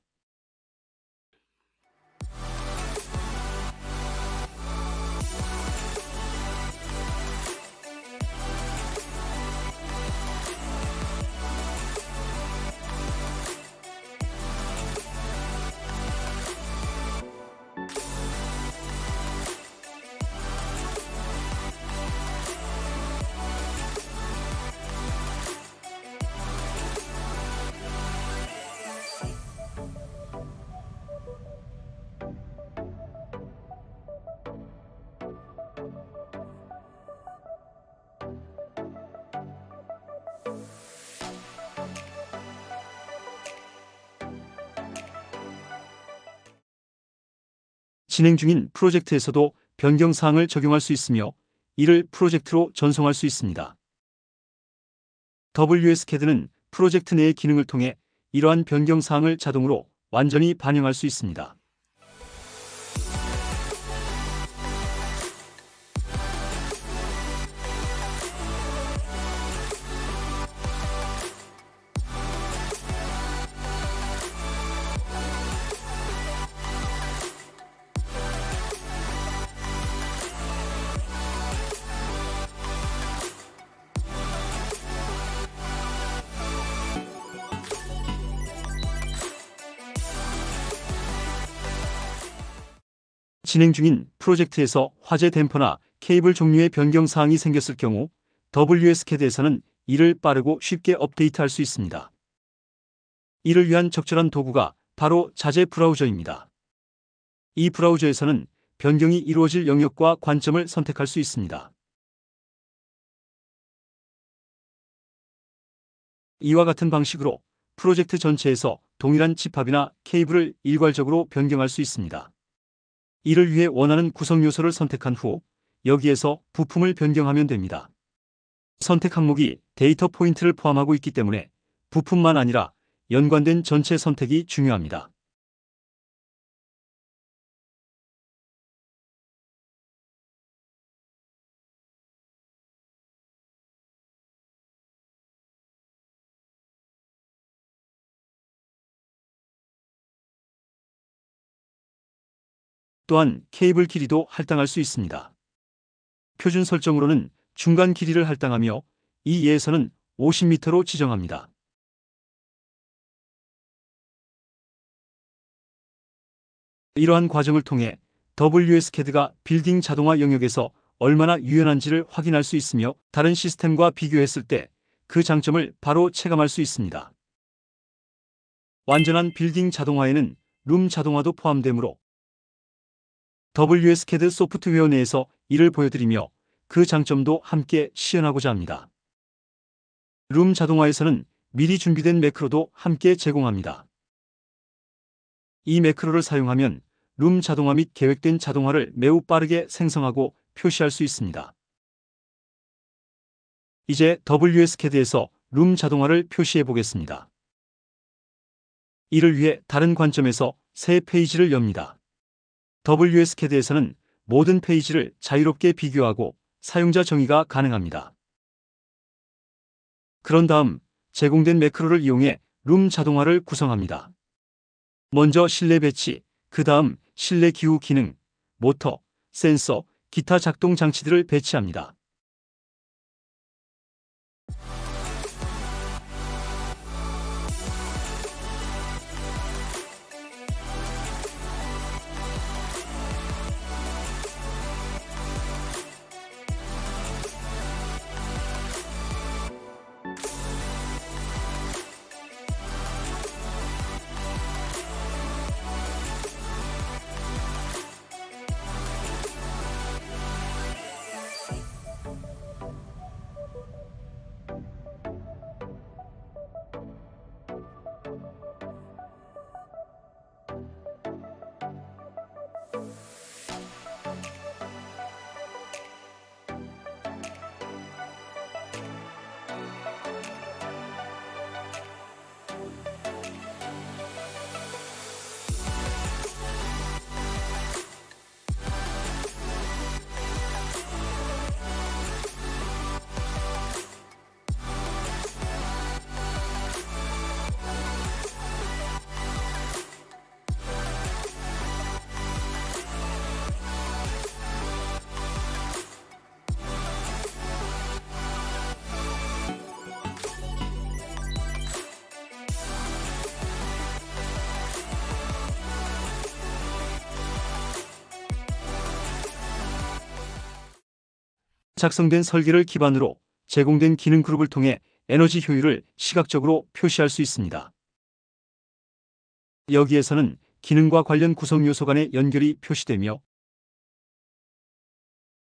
진행 중인 프로젝트에서도 변경 사항을 적용할 수 있으며 이를 프로젝트로 전송할 수 있습니다. WSCAD는 프로젝트 내의 기능을 통해 이러한 변경 사항을 자동으로 완전히 반영할 수 있습니다. 진행 중인 프로젝트에서 화재 댐퍼나 케이블 종류의 변경 사항이 생겼을 경우 WSCAD에서는 이를 빠르고 쉽게 업데이트할 수 있습니다. 이를 위한 적절한 도구가 바로 자재 브라우저입니다. 이 브라우저에서는 변경이 이루어질 영역과 관점을 선택할 수 있습니다. 이와 같은 방식으로 프로젝트 전체에서 동일한 집합이나 케이블을 일괄적으로 변경할 수 있습니다. 이를 위해 원하는 구성 요소를 선택한 후 여기에서 부품을 변경하면 됩니다. 선택 항목이 데이터 포인트를 포함하고 있기 때문에 부품만 아니라 연관된 전체 선택이 중요합니다. 또한 케이블 길이도 할당할 수 있습니다. 표준 설정으로는 중간 길이를 할당하며 이 예에서는 50m로 지정합니다. 이러한 과정을 통해 WSCAD가 빌딩 자동화 영역에서 얼마나 유연한지를 확인할 수 있으며 다른 시스템과 비교했을 때 그 장점을 바로 체감할 수 있습니다. 완전한 빌딩 자동화에는 룸 자동화도 포함되므로 WSCAD 소프트웨어 내에서 이를 보여드리며 그 장점도 함께 시연하고자 합니다. 룸 자동화에서는 미리 준비된 매크로도 함께 제공합니다. 이 매크로를 사용하면 룸 자동화 및 계획된 자동화를 매우 빠르게 생성하고 표시할 수 있습니다. 이제 WSCAD에서 룸 자동화를 표시해 보겠습니다. 이를 위해 다른 관점에서 새 페이지를 엽니다. WSCAD에서는 모든 페이지를 자유롭게 비교하고 사용자 정의가 가능합니다. 그런 다음 제공된 매크로를 이용해 룸 자동화를 구성합니다. 먼저 실내 배치, 그 다음 실내 기후 기능, 모터, 센서, 기타 작동 장치들을 배치합니다. 작성된 설계를 기반으로 제공된 기능 그룹을 통해 에너지 효율을 시각적으로 표시할 수 있습니다. 여기에서는 기능과 관련 구성 요소 간의 연결이 표시되며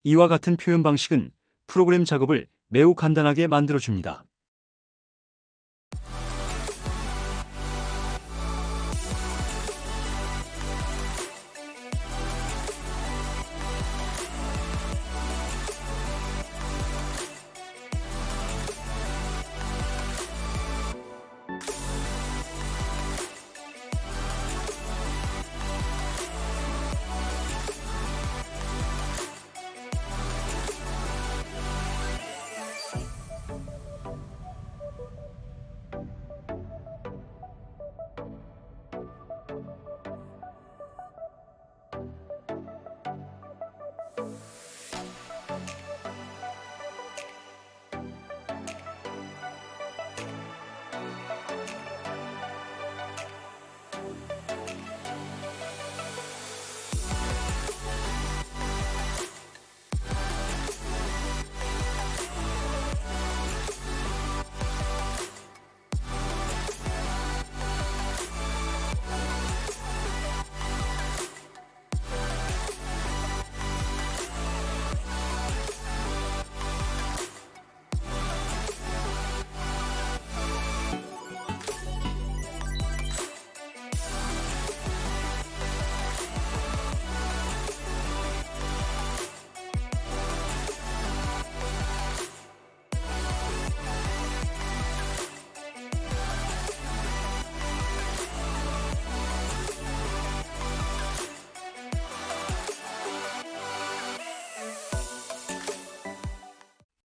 이와 같은 표현 방식은 프로그램 작업을 매우 간단하게 만들어줍니다.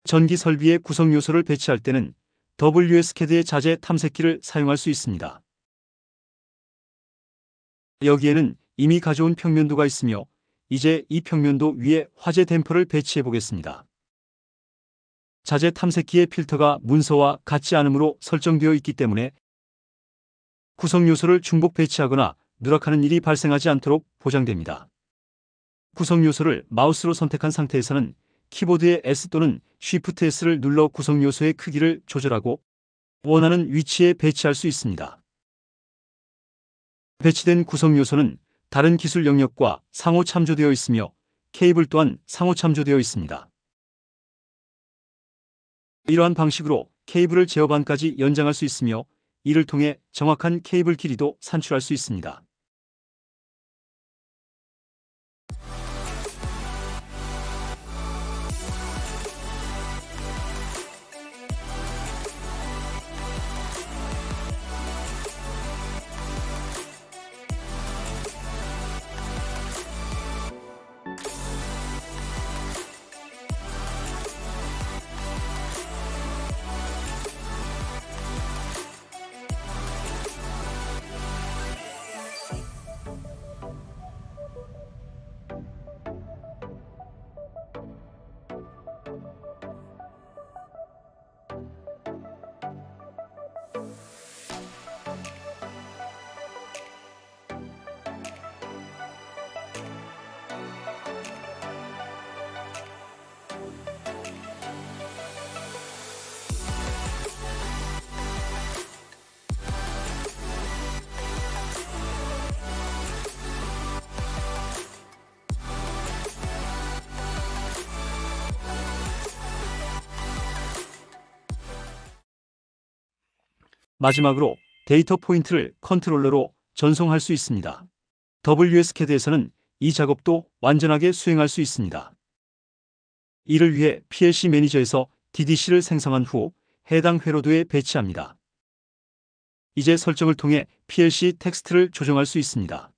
전기 설비의 구성 요소를 배치할 때는 WSCAD의 자재 탐색기를 사용할 수 있습니다. 여기에는 이미 가져온 평면도가 있으며 이제 이 평면도 위에 화재 댐퍼를 배치해 보겠습니다. 자재 탐색기의 필터가 문서와 같지 않으므로 설정되어 있기 때문에 구성 요소를 중복 배치하거나 누락하는 일이 발생하지 않도록 보장됩니다. 구성 요소를 마우스로 선택한 상태에서는 키보드의 S 또는 Shift S를 눌러 구성 요소의 크기를 조절하고 원하는 위치에 배치할 수 있습니다. 배치된 구성 요소는 다른 기술 영역과 상호 참조되어 있으며 케이블 또한 상호 참조되어 있습니다. 이러한 방식으로 케이블을 제어반까지 연장할 수 있으며 이를 통해 정확한 케이블 길이도 산출할 수 있습니다. 마지막으로 데이터 포인트를 컨트롤러로 전송할 수 있습니다. WSCAD에서는 이 작업도 완전하게 수행할 수 있습니다. 이를 위해 PLC 매니저에서 DDC를 생성한 후 해당 회로도에 배치합니다. 이제 설정을 통해 PLC 텍스트를 조정할 수 있습니다.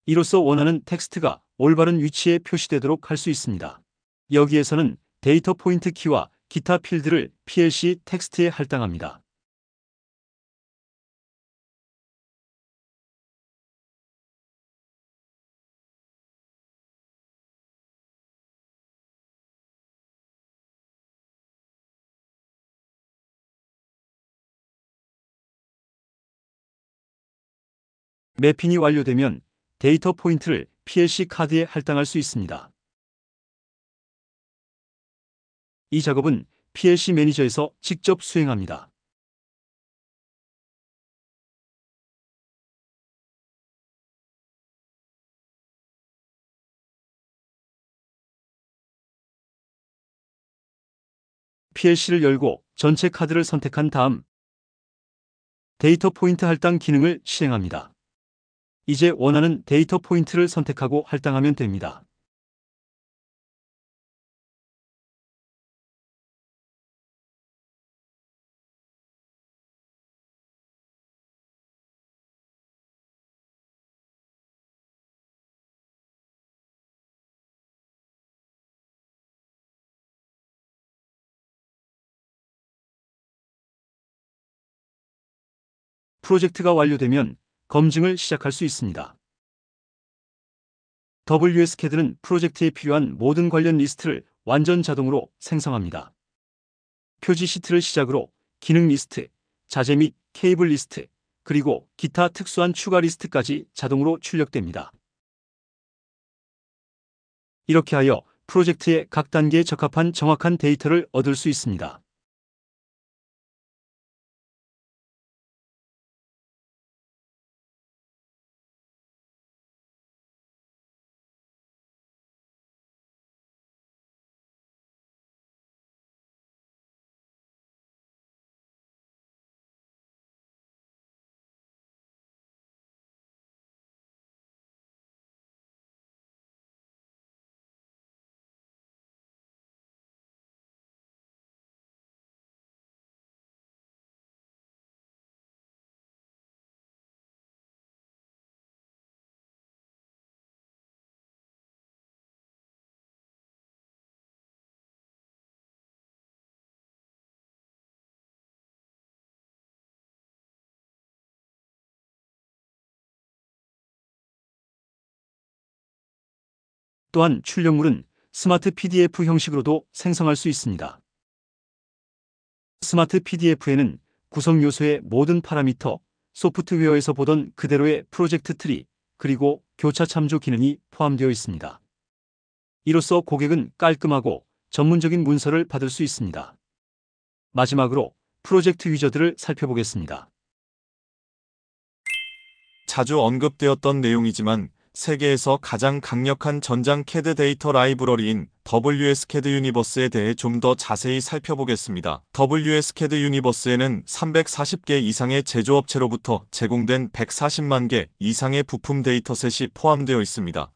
이로써 원하는 텍스트가 올바른 위치에 표시되도록 할 수 있습니다. 여기에서는 데이터 포인트 키와 기타 필드를 PLC 텍스트에 할당합니다. 매핑이 완료되면 데이터 포인트를 PLC 카드에 할당할 수 있습니다. 이 작업은 PLC 매니저에서 직접 수행합니다. PLC를 열고 전체 카드를 선택한 다음 데이터 포인트 할당 기능을 실행합니다. 이제 원하는 데이터 포인트를 선택하고 할당하면 됩니다. 프로젝트가 완료되면 검증을 시작할 수 있습니다. WSCAD는 프로젝트에 필요한 모든 관련 리스트를 완전 자동으로 생성합니다. 표지 시트를 시작으로 기능 리스트, 자재 및 케이블 리스트, 그리고 기타 특수한 추가 리스트까지 자동으로 출력됩니다. 이렇게 하여 프로젝트의 각 단계에 적합한 정확한 데이터를 얻을 수 있습니다. 또한 출력물은 스마트 PDF 형식으로도 생성할 수 있습니다. 스마트 PDF에는 구성 요소의 모든 파라미터, 소프트웨어에서 보던 그대로의 프로젝트 트리, 그리고 교차 참조 기능이 포함되어 있습니다. 이로써 고객은 깔끔하고 전문적인 문서를 받을 수 있습니다. 마지막으로 프로젝트 위저들을 살펴보겠습니다. 자주 언급되었던 내용이지만 세계에서 가장 강력한 전장 CAD 데이터 라이브러리인 WSCAD 유니버스에 대해 좀 더 자세히 살펴보겠습니다. WSCAD 유니버스에는 340개 이상의 제조업체로부터 제공된 140만 개 이상의 부품 데이터셋이 포함되어 있습니다.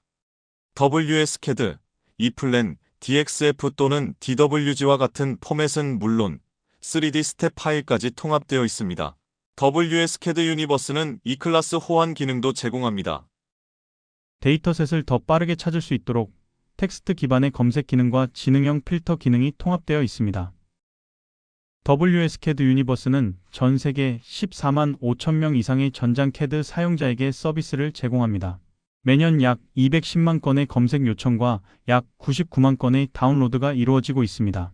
WSCAD, e플랜, DXF 또는 DWG와 같은 포맷은 물론 3D 스텝 파일까지 통합되어 있습니다. WSCAD 유니버스는 E클래스 호환 기능도 제공합니다. 데이터셋을 더 빠르게 찾을 수 있도록 텍스트 기반의 검색 기능과 지능형 필터 기능이 통합되어 있습니다. WSCAD 유니버스는 전 세계 14만 5천 명 이상의 전장 CAD 사용자에게 서비스를 제공합니다. 매년 약 210만 건의 검색 요청과 약 99만 건의 다운로드가 이루어지고 있습니다.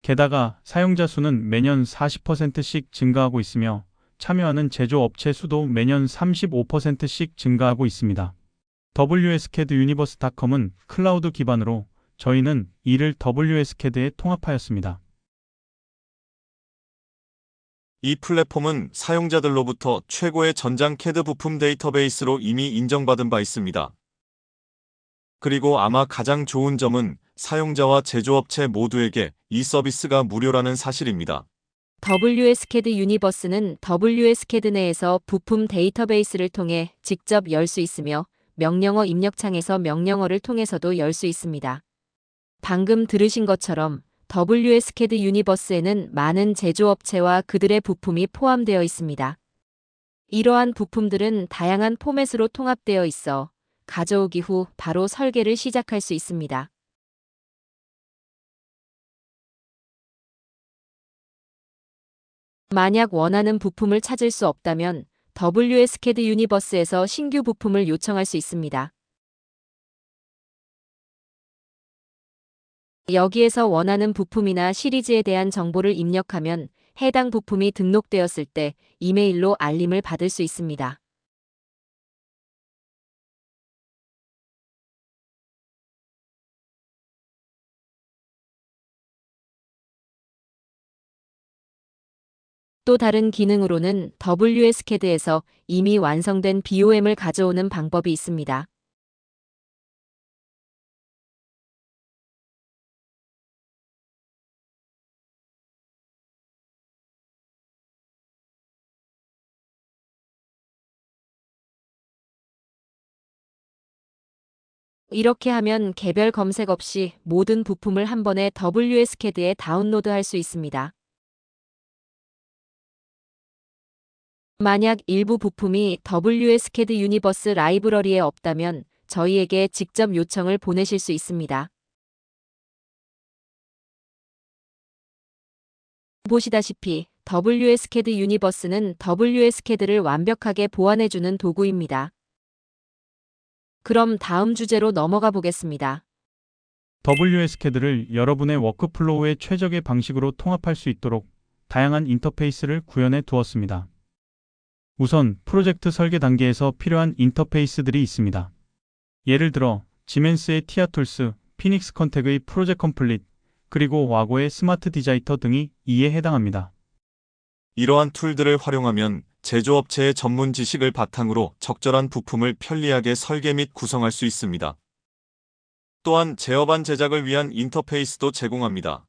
게다가 사용자 수는 매년 40%씩 증가하고 있으며 참여하는 제조업체 수도 매년 35%씩 증가하고 있습니다. WSCAD Universe.com은 클라우드 기반으로 저희는 이를 WSCAD에 통합하였습니다. 이 플랫폼은 사용자들로부터 최고의 전장 CAD 부품 데이터베이스로 이미 인정받은 바 있습니다. 그리고 아마 가장 좋은 점은 사용자와 제조업체 모두에게 이 서비스가 무료라는 사실입니다. WSCAD 유니버스는 WSCAD 내에서 부품 데이터베이스를 통해 직접 열 수 있으며 명령어 입력창에서 명령어를 통해서도 열 수 있습니다. 방금 들으신 것처럼 WSCAD 유니버스에는 많은 제조업체와 그들의 부품이 포함되어 있습니다. 이러한 부품들은 다양한 포맷으로 통합되어 있어 가져오기 후 바로 설계를 시작할 수 있습니다. 만약 원하는 부품을 찾을 수 없다면 WSCAD 유니버스에서 신규 부품을 요청할 수 있습니다. 여기에서 원하는 부품이나 시리즈에 대한 정보를 입력하면 해당 부품이 등록되었을 때 이메일로 알림을 받을 수 있습니다. 또 다른 기능으로는 WSCAD에서 이미 완성된 BOM을 가져오는 방법이 있습니다. 이렇게 하면 개별 검색 없이 모든 부품을 한 번에 WSCAD에 다운로드할 수 있습니다. 만약 일부 부품이 WSCAD 유니버스 라이브러리에 없다면 저희에게 직접 요청을 보내실 수 있습니다. 보시다시피 WSCAD 유니버스는 WSCAD를 완벽하게 보완해주는 도구입니다. 그럼 다음 주제로 넘어가 보겠습니다. WSCAD를 여러분의 워크플로우에 최적의 방식으로 통합할 수 있도록 다양한 인터페이스를 구현해 두었습니다. 우선 프로젝트 설계 단계에서 필요한 인터페이스들이 있습니다. 예를 들어 지멘스의 티아툴스, 피닉스 컨택의 프로젝트 컴플릿, 그리고 와고의 스마트 디자이터 등이 이에 해당합니다. 이러한 툴들을 활용하면 제조업체의 전문 지식을 바탕으로 적절한 부품을 편리하게 설계 및 구성할 수 있습니다. 또한 제어반 제작을 위한 인터페이스도 제공합니다.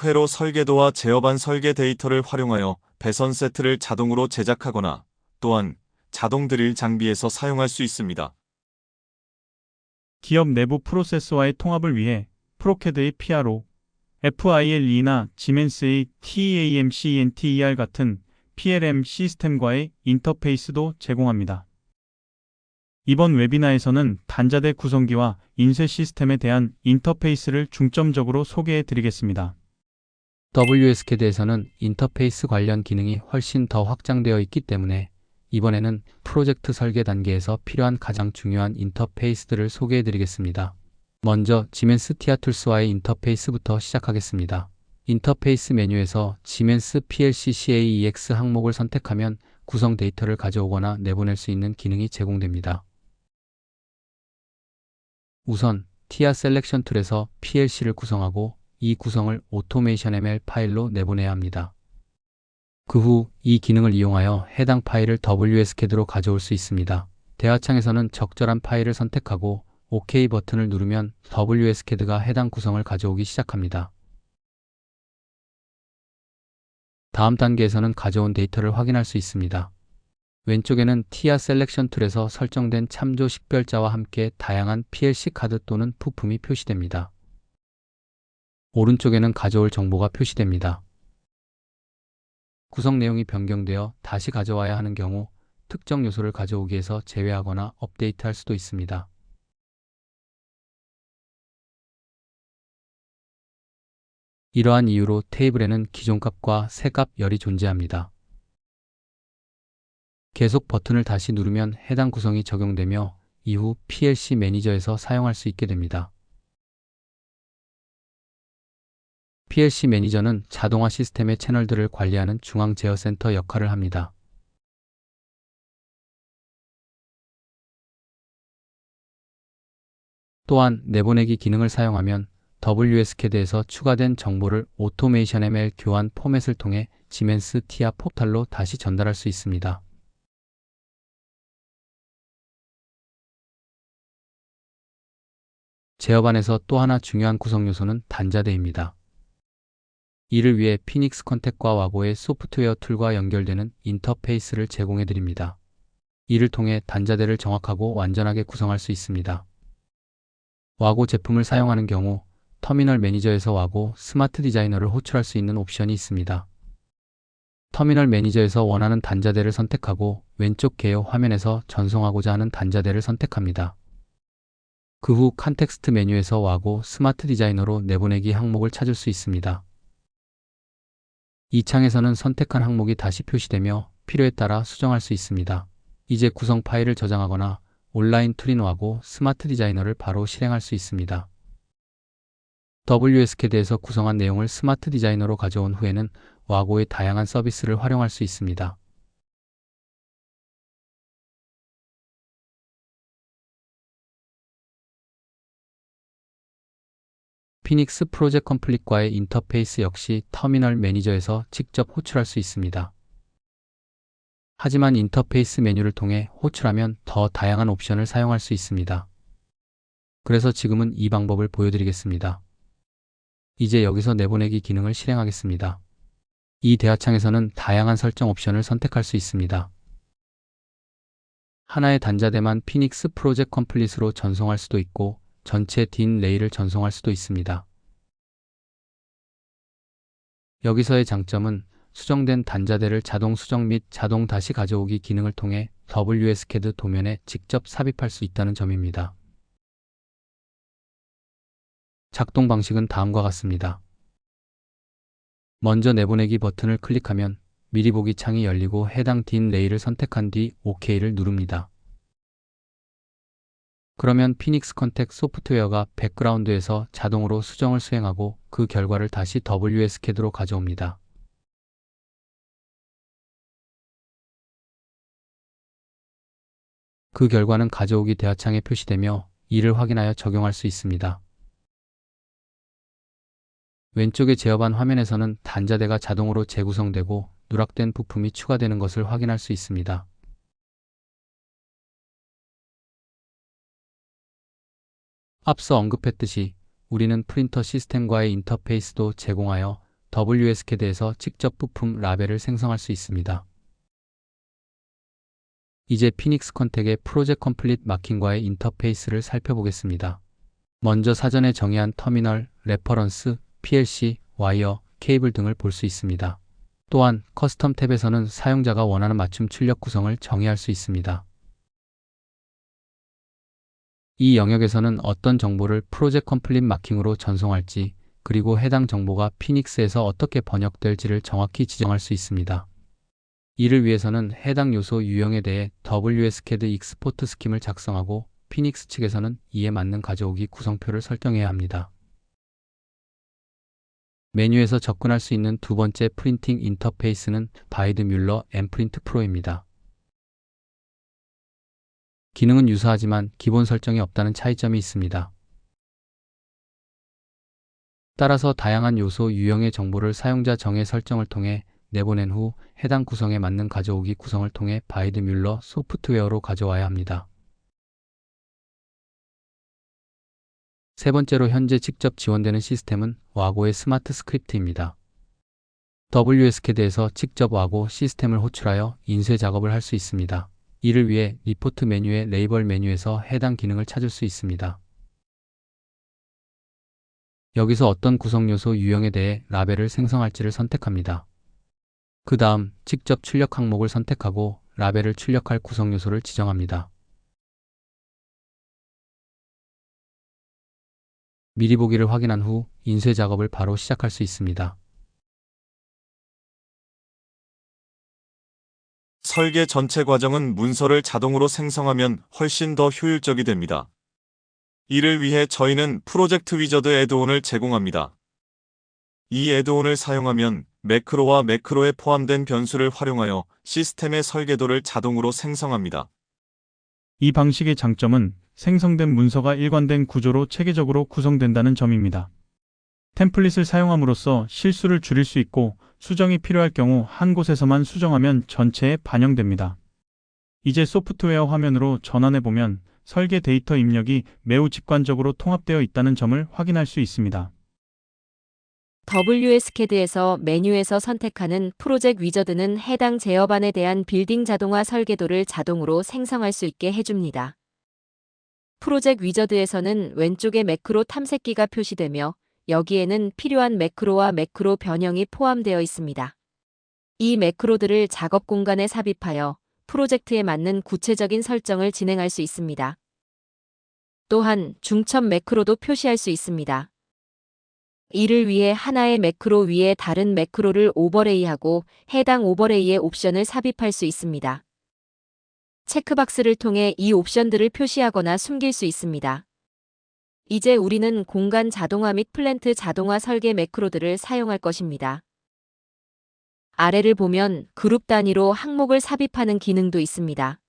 회로 설계도와 제어반 설계 데이터를 활용하여 배선 세트를 자동으로 제작하거나 또한 자동 드릴 장비에서 사용할 수 있습니다. 기업 내부 프로세스와의 통합을 위해 프로캐드의 PRO, FILE나 지멘스의 TEAMCENTER 같은 PLM 시스템과의 인터페이스도 제공합니다. 이번 웨비나에서는 단자대 구성기와 인쇄 시스템에 대한 인터페이스를 중점적으로 소개해 드리겠습니다. WSCAD에서는 인터페이스 관련 기능이 훨씬 더 확장되어 있기 때문에 이번에는 프로젝트 설계 단계에서 필요한 가장 중요한 인터페이스들을 소개해 드리겠습니다. 먼저 지멘스 티아툴스와의 인터페이스부터 시작하겠습니다. 인터페이스 메뉴에서 지멘스 PLC CAEX 항목을 선택하면 구성 데이터를 가져오거나 내보낼 수 있는 기능이 제공됩니다. 우선 TIA 셀렉션 툴에서 PLC를 구성하고 이 구성을 오토메이션 ML 파일로 내보내야 합니다. 그 후 이 기능을 이용하여 해당 파일을 WSCAD로 가져올 수 있습니다. 대화창에서는 적절한 파일을 선택하고 OK 버튼을 누르면 WSCAD가 해당 구성을 가져오기 시작합니다. 다음 단계에서는 가져온 데이터를 확인할 수 있습니다. 왼쪽에는 TIA 셀렉션 툴에서 설정된 참조 식별자와 함께 다양한 PLC 카드 또는 부품이 표시됩니다. 오른쪽에는 가져올 정보가 표시됩니다. 구성 내용이 변경되어 다시 가져와야 하는 경우 특정 요소를 가져오기에서 제외하거나 업데이트할 수도 있습니다. 이러한 이유로 테이블에는 기존 값과 새 값 열이 존재합니다. 계속 버튼을 다시 누르면 해당 구성이 적용되며 이후 PLC 매니저에서 사용할 수 있게 됩니다. PLC 매니저는 자동화 시스템의 채널들을 관리하는 중앙 제어 센터 역할을 합니다. 또한 내보내기 기능을 사용하면 WSCAD에서 추가된 정보를 오토메이션 ML 교환 포맷을 통해 지멘스 TIA 포탈로 다시 전달할 수 있습니다. 제어반에서 또 하나 중요한 구성 요소는 단자대입니다. 이를 위해 피닉스 컨택과 와고의 소프트웨어 툴과 연결되는 인터페이스를 제공해 드립니다. 이를 통해 단자대를 정확하고 완전하게 구성할 수 있습니다. 와고 제품을 사용하는 경우 터미널 매니저에서 와고 스마트 디자이너를 호출할 수 있는 옵션이 있습니다. 터미널 매니저에서 원하는 단자대를 선택하고 왼쪽 개요 화면에서 전송하고자 하는 단자대를 선택합니다. 그 후 컨텍스트 메뉴에서 와고 스마트 디자이너로 내보내기 항목을 찾을 수 있습니다. 이 창에서는 선택한 항목이 다시 표시되며 필요에 따라 수정할 수 있습니다. 이제 구성 파일을 저장하거나 온라인 툴인 와고 스마트 디자이너를 바로 실행할 수 있습니다. WSCAD에서 구성한 내용을 스마트 디자이너로 가져온 후에는 와고의 다양한 서비스를 활용할 수 있습니다. 피닉스 프로젝트 컴플릿과의 인터페이스 역시 터미널 매니저에서 직접 호출할 수 있습니다. 하지만 인터페이스 메뉴를 통해 호출하면 더 다양한 옵션을 사용할 수 있습니다. 그래서 지금은 이 방법을 보여드리겠습니다. 이제 여기서 내보내기 기능을 실행하겠습니다. 이 대화창에서는 다양한 설정 옵션을 선택할 수 있습니다. 하나의 단자대만 피닉스 프로젝트 컴플릿으로 전송할 수도 있고 전체 딘 레이를 전송할 수도 있습니다. 여기서의 장점은 수정된 단자대를 자동 수정 및 자동 다시 가져오기 기능을 통해 WSCAD 도면에 직접 삽입할 수 있다는 점입니다. 작동 방식은 다음과 같습니다. 먼저 내보내기 버튼을 클릭하면 미리 보기 창이 열리고 해당 딘 레이를 선택한 뒤 OK를 누릅니다. 그러면 피닉스 컨텍 소프트웨어가 백그라운드에서 자동으로 수정을 수행하고 그 결과를 다시 WSCAD로 가져옵니다. 그 결과는 가져오기 대화창에 표시되며 이를 확인하여 적용할 수 있습니다. 왼쪽의 제어반 화면에서는 단자대가 자동으로 재구성되고 누락된 부품이 추가되는 것을 확인할 수 있습니다. 앞서 언급했듯이 우리는 프린터 시스템과의 인터페이스도 제공하여 WSCAD에서 직접 부품 라벨을 생성할 수 있습니다. 이제 피닉스 컨텍의 프로젝트 컴플릿 마킹과의 인터페이스를 살펴보겠습니다. 먼저 사전에 정의한 터미널, 레퍼런스, PLC, 와이어, 케이블 등을 볼 수 있습니다. 또한 커스텀 탭에서는 사용자가 원하는 맞춤 출력 구성을 정의할 수 있습니다. 이 영역에서는 어떤 정보를 프로젝트 컴플릿 마킹으로 전송할지, 그리고 해당 정보가 피닉스에서 어떻게 번역될지를 정확히 지정할 수 있습니다. 이를 위해서는 해당 요소 유형에 대해 WSCAD 익스포트 스킴을 작성하고 피닉스 측에서는 이에 맞는 가져오기 구성표를 설정해야 합니다. 메뉴에서 접근할 수 있는 두 번째 프린팅 인터페이스는 바이드 뮬러 엠프린트 프로입니다. 기능은 유사하지만 기본 설정이 없다는 차이점이 있습니다. 따라서 다양한 요소 유형의 정보를 사용자 정의 설정을 통해 내보낸 후 해당 구성에 맞는 가져오기 구성을 통해 바이드 뮬러 소프트웨어로 가져와야 합니다. 세 번째로 현재 직접 지원되는 시스템은 와고의 스마트 스크립트입니다. WSCAD에서 직접 와고 시스템을 호출하여 인쇄 작업을 할 수 있습니다. 이를 위해 리포트 메뉴의 레이벌 메뉴에서 해당 기능을 찾을 수 있습니다. 여기서 어떤 구성 요소 유형에 대해 라벨을 생성할지를 선택합니다. 그 다음 직접 출력 항목을 선택하고 라벨을 출력할 구성 요소를 지정합니다. 미리 보기를 확인한 후 인쇄 작업을 바로 시작할 수 있습니다. 설계 전체 과정은 문서를 자동으로 생성하면 훨씬 더 효율적이 됩니다. 이를 위해 저희는 프로젝트 위저드 애드온을 제공합니다. 이 애드온을 사용하면 매크로와 매크로에 포함된 변수를 활용하여 시스템의 설계도를 자동으로 생성합니다. 이 방식의 장점은 생성된 문서가 일관된 구조로 체계적으로 구성된다는 점입니다. 템플릿을 사용함으로써 실수를 줄일 수 있고 수정이 필요할 경우 한 곳에서만 수정하면 전체에 반영됩니다. 이제 소프트웨어 화면으로 전환해 보면 설계 데이터 입력이 매우 직관적으로 통합되어 있다는 점을 확인할 수 있습니다. WSCAD에서 메뉴에서 선택하는 프로젝트 위저드는 해당 제어반에 대한 빌딩 자동화 설계도를 자동으로 생성할 수 있게 해줍니다. 프로젝트 위저드에서는 왼쪽에 매크로 탐색기가 표시되며 여기에는 필요한 매크로와 매크로 변형이 포함되어 있습니다. 이 매크로들을 작업 공간에 삽입하여 프로젝트에 맞는 구체적인 설정을 진행할 수 있습니다. 또한 중첩 매크로도 표시할 수 있습니다. 이를 위해 하나의 매크로 위에 다른 매크로를 오버레이하고 해당 오버레이의 옵션을 삽입할 수 있습니다. 체크박스를 통해 이 옵션들을 표시하거나 숨길 수 있습니다. 이제 우리는 공간 자동화 및 플랜트 자동화 설계 매크로들을 사용할 것입니다. 아래를 보면 그룹 단위로 항목을 삽입하는 기능도 있습니다.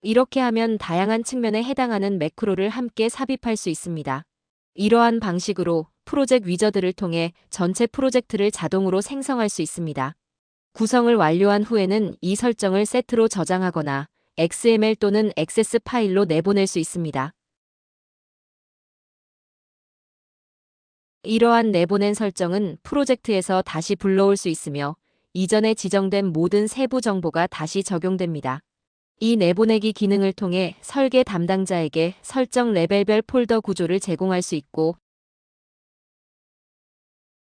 이렇게 하면 다양한 측면에 해당하는 매크로를 함께 삽입할 수 있습니다. 이러한 방식으로 프로젝트 위저드를 통해 전체 프로젝트를 자동으로 생성할 수 있습니다. 구성을 완료한 후에는 이 설정을 세트로 저장하거나 XML 또는 액세스 파일로 내보낼 수 있습니다. 이러한 내보낸 설정은 프로젝트에서 다시 불러올 수 있으며 이전에 지정된 모든 세부 정보가 다시 적용됩니다. 이 내보내기 기능을 통해 설계 담당자에게 설정 레벨별 폴더 구조를 제공할 수 있고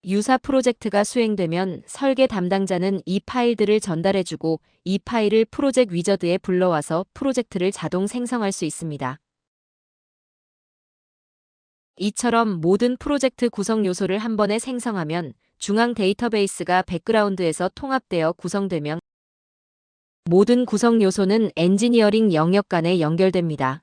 유사 프로젝트가 수행되면 설계 담당자는 이 파일들을 전달해주고 이 파일을 프로젝트 위저드에 불러와서 프로젝트를 자동 생성할 수 있습니다. 이처럼 모든 프로젝트 구성 요소를 한 번에 생성하면 중앙 데이터베이스가 백그라운드에서 통합되어 구성되면 모든 구성 요소는 엔지니어링 영역 간에 연결됩니다.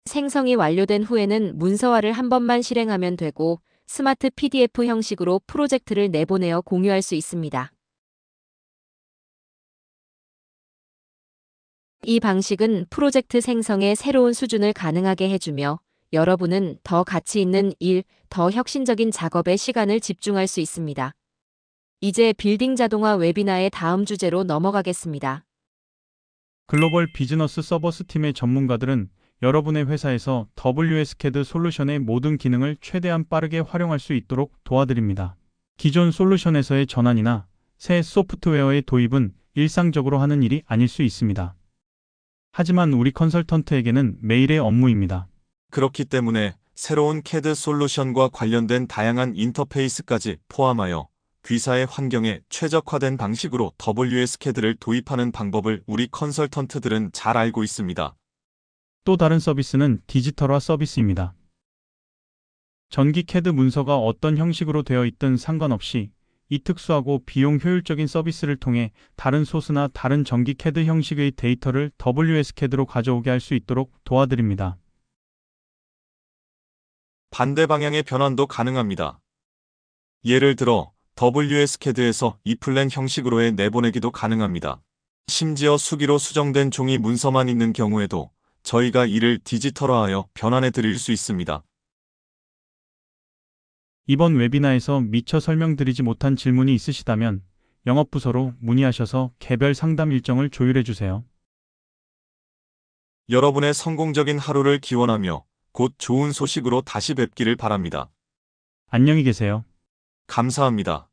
생성이 완료된 후에는 문서화를 한 번만 실행하면 되고 스마트 PDF 형식으로 프로젝트를 내보내어 공유할 수 있습니다. 이 방식은 프로젝트 생성의 새로운 수준을 가능하게 해주며 여러분은 더 가치 있는 일, 더 혁신적인 작업에 시간을 집중할 수 있습니다. 이제 빌딩 자동화 웨비나의 다음 주제로 넘어가겠습니다. 글로벌 비즈너스 서버스 팀의 전문가들은 여러분의 회사에서 WSCAD 솔루션의 모든 기능을 최대한 빠르게 활용할 수 있도록 도와드립니다. 기존 솔루션에서의 전환이나 새 소프트웨어의 도입은 일상적으로 하는 일이 아닐 수 있습니다. 하지만 우리 컨설턴트에게는 매일의 업무입니다. 그렇기 때문에 새로운 CAD 솔루션과 관련된 다양한 인터페이스까지 포함하여 귀사의 환경에 최적화된 방식으로 WSCAD를 도입하는 방법을 우리 컨설턴트들은 잘 알고 있습니다. 또 다른 서비스는 디지털화 서비스입니다. 전기 CAD 문서가 어떤 형식으로 되어 있든 상관없이 이 특수하고 비용 효율적인 서비스를 통해 다른 소스나 다른 전기 CAD 형식의 데이터를 WSCAD로 가져오게 할 수 있도록 도와드립니다. 반대 방향의 변환도 가능합니다. 예를 들어 WSCAD에서 e플랜 형식으로의 내보내기도 가능합니다. 심지어 수기로 수정된 종이 문서만 있는 경우에도 저희가 이를 디지털화하여 변환해 드릴 수 있습니다. 이번 웨비나에서 미처 설명드리지 못한 질문이 있으시다면 영업부서로 문의하셔서 개별 상담 일정을 조율해 주세요. 여러분의 성공적인 하루를 기원하며 곧 좋은 소식으로 다시 뵙기를 바랍니다. 안녕히 계세요. 감사합니다.